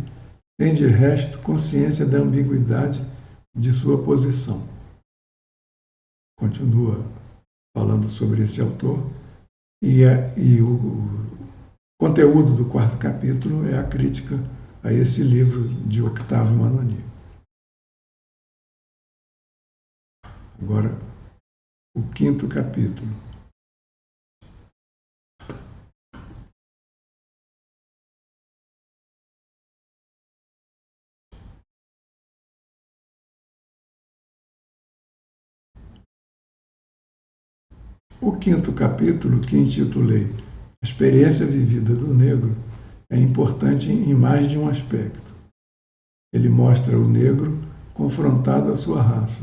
tem de resto consciência da ambiguidade de sua posição. Continua falando sobre esse autor, e o conteúdo do quarto capítulo é a crítica a esse livro de Octavio Manoni. Agora, o quinto capítulo. O quinto capítulo, que intitulei A Experiência Vivida do Negro, é importante em mais de um aspecto. Ele mostra o negro confrontado à sua raça.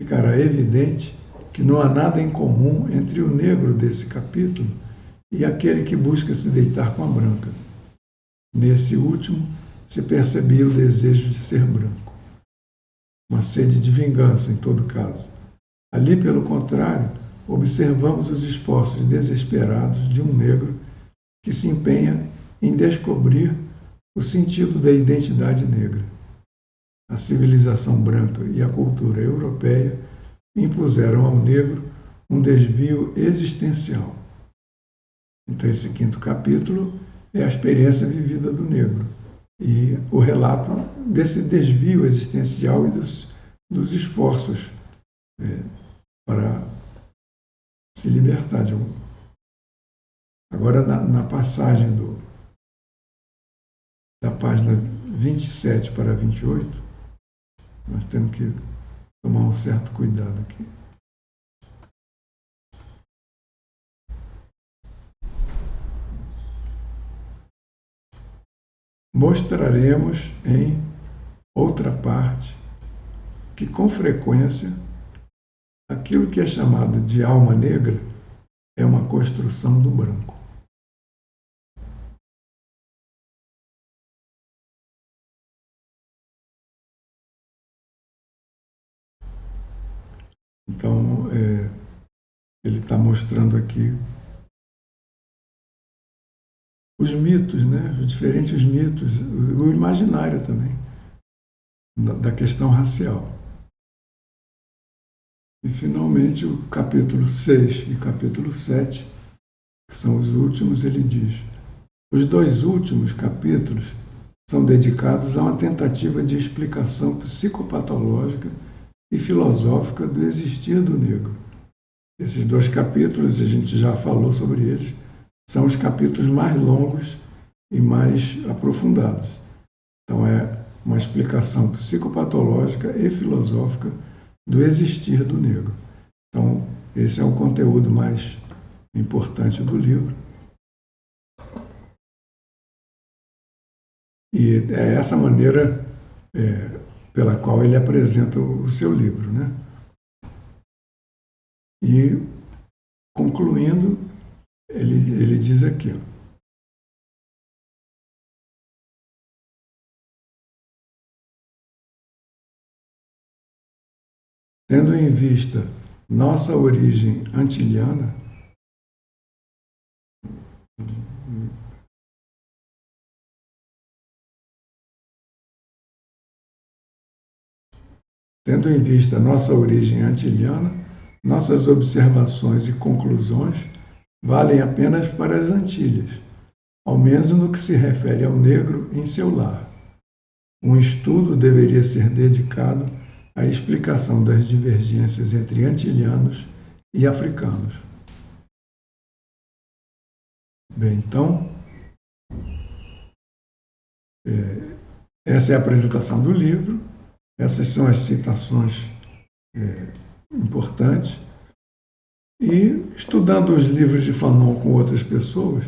Ficará evidente que não há nada em comum entre o negro desse capítulo e aquele que busca se deitar com a branca. Nesse último, se percebia o desejo de ser branco. Uma sede de vingança, em todo caso. Ali, pelo contrário, observamos os esforços desesperados de um negro que se empenha em descobrir o sentido da identidade negra. A civilização branca e a cultura europeia impuseram ao negro um desvio existencial. Então, esse quinto capítulo é a experiência vivida do negro e o relato desse desvio existencial e dos esforços para se libertar de um. Agora, na passagem da página 27 para 28, nós temos que tomar um certo cuidado aqui. Mostraremos em outra parte que, com frequência, aquilo que é chamado de alma negra é uma construção do branco. Então, ele está mostrando aqui os mitos, né? Os diferentes mitos, o imaginário também, da questão racial. E, finalmente, o capítulo 6 e capítulo 7, que são os últimos, ele diz: os dois últimos capítulos são dedicados a uma tentativa de explicação psicopatológica e filosófica do existir do negro. Esses dois capítulos, a gente já falou sobre eles, são os capítulos mais longos e mais aprofundados. Então, é uma explicação psicopatológica e filosófica do existir do negro. Então, esse é o conteúdo mais importante do livro. E é essa maneira pela qual ele apresenta o seu livro, né? E, concluindo, ele diz aqui, ó: tendo em vista nossa origem antiliana, nossas observações e conclusões valem apenas para as Antilhas, ao menos no que se refere ao negro em seu lar. Um estudo deveria ser dedicado à explicação das divergências entre antilhanos e africanos. Bem, então, essa é a apresentação do livro, essas são as citações importantes. E, estudando os livros de Fanon com outras pessoas,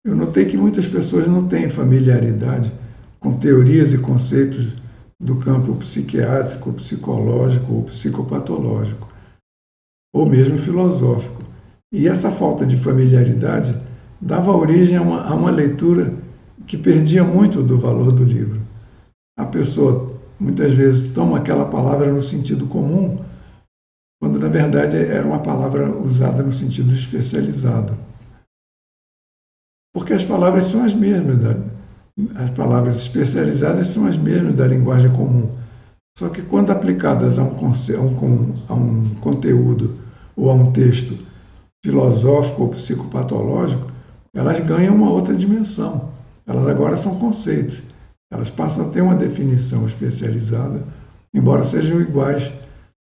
eu notei que muitas pessoas não têm familiaridade com teorias e conceitos do campo psiquiátrico, psicológico ou psicopatológico, ou mesmo filosófico. E essa falta de familiaridade dava origem a uma leitura que perdia muito do valor do livro. A pessoa, muitas vezes, toma aquela palavra no sentido comum, quando na verdade era uma palavra usada no sentido especializado. Porque as palavras são as mesmas, as palavras especializadas são as mesmas da linguagem comum. Só que quando aplicadas a um conteúdo ou a um texto filosófico ou psicopatológico, elas ganham uma outra dimensão. Elas agora são conceitos. Elas passam a ter uma definição especializada, embora sejam iguais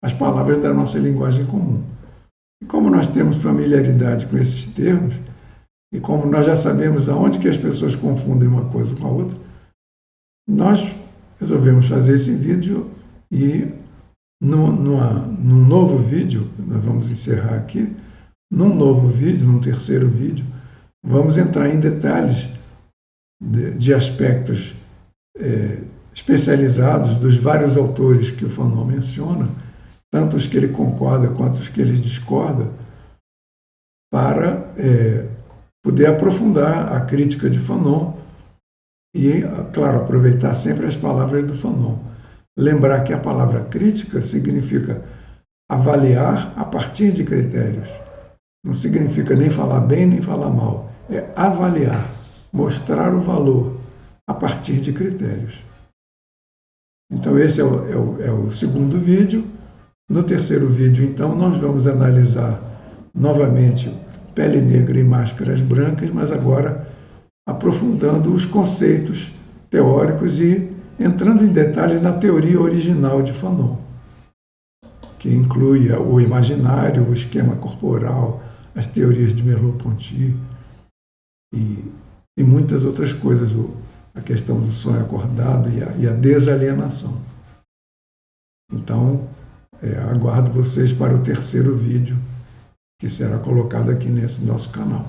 às palavras da nossa linguagem comum. E como nós temos familiaridade com esses termos, e como nós já sabemos aonde que as pessoas confundem uma coisa com a outra, nós resolvemos fazer esse vídeo e num novo vídeo, nós vamos encerrar aqui, num novo vídeo, num terceiro vídeo, vamos entrar em detalhes de aspectos especializados dos vários autores que o Fanon menciona, tanto os que ele concorda quanto os que ele discorda, para poder aprofundar a crítica de Fanon e, claro, aproveitar sempre as palavras do Fanon. Lembrar que a palavra crítica significa avaliar a partir de critérios. Não significa nem falar bem nem falar mal. É avaliar, mostrar o valor a partir de critérios. Então esse é o segundo vídeo. No terceiro vídeo, então, nós vamos analisar novamente Pele Negra e Máscaras Brancas, mas agora aprofundando os conceitos teóricos e entrando em detalhes na teoria original de Fanon, que inclui o imaginário, o esquema corporal, as teorias de Merleau-Ponty e muitas outras coisas, a questão do sonho acordado e a desalienação. Então, aguardo vocês para o terceiro vídeo, que será colocado aqui nesse nosso canal.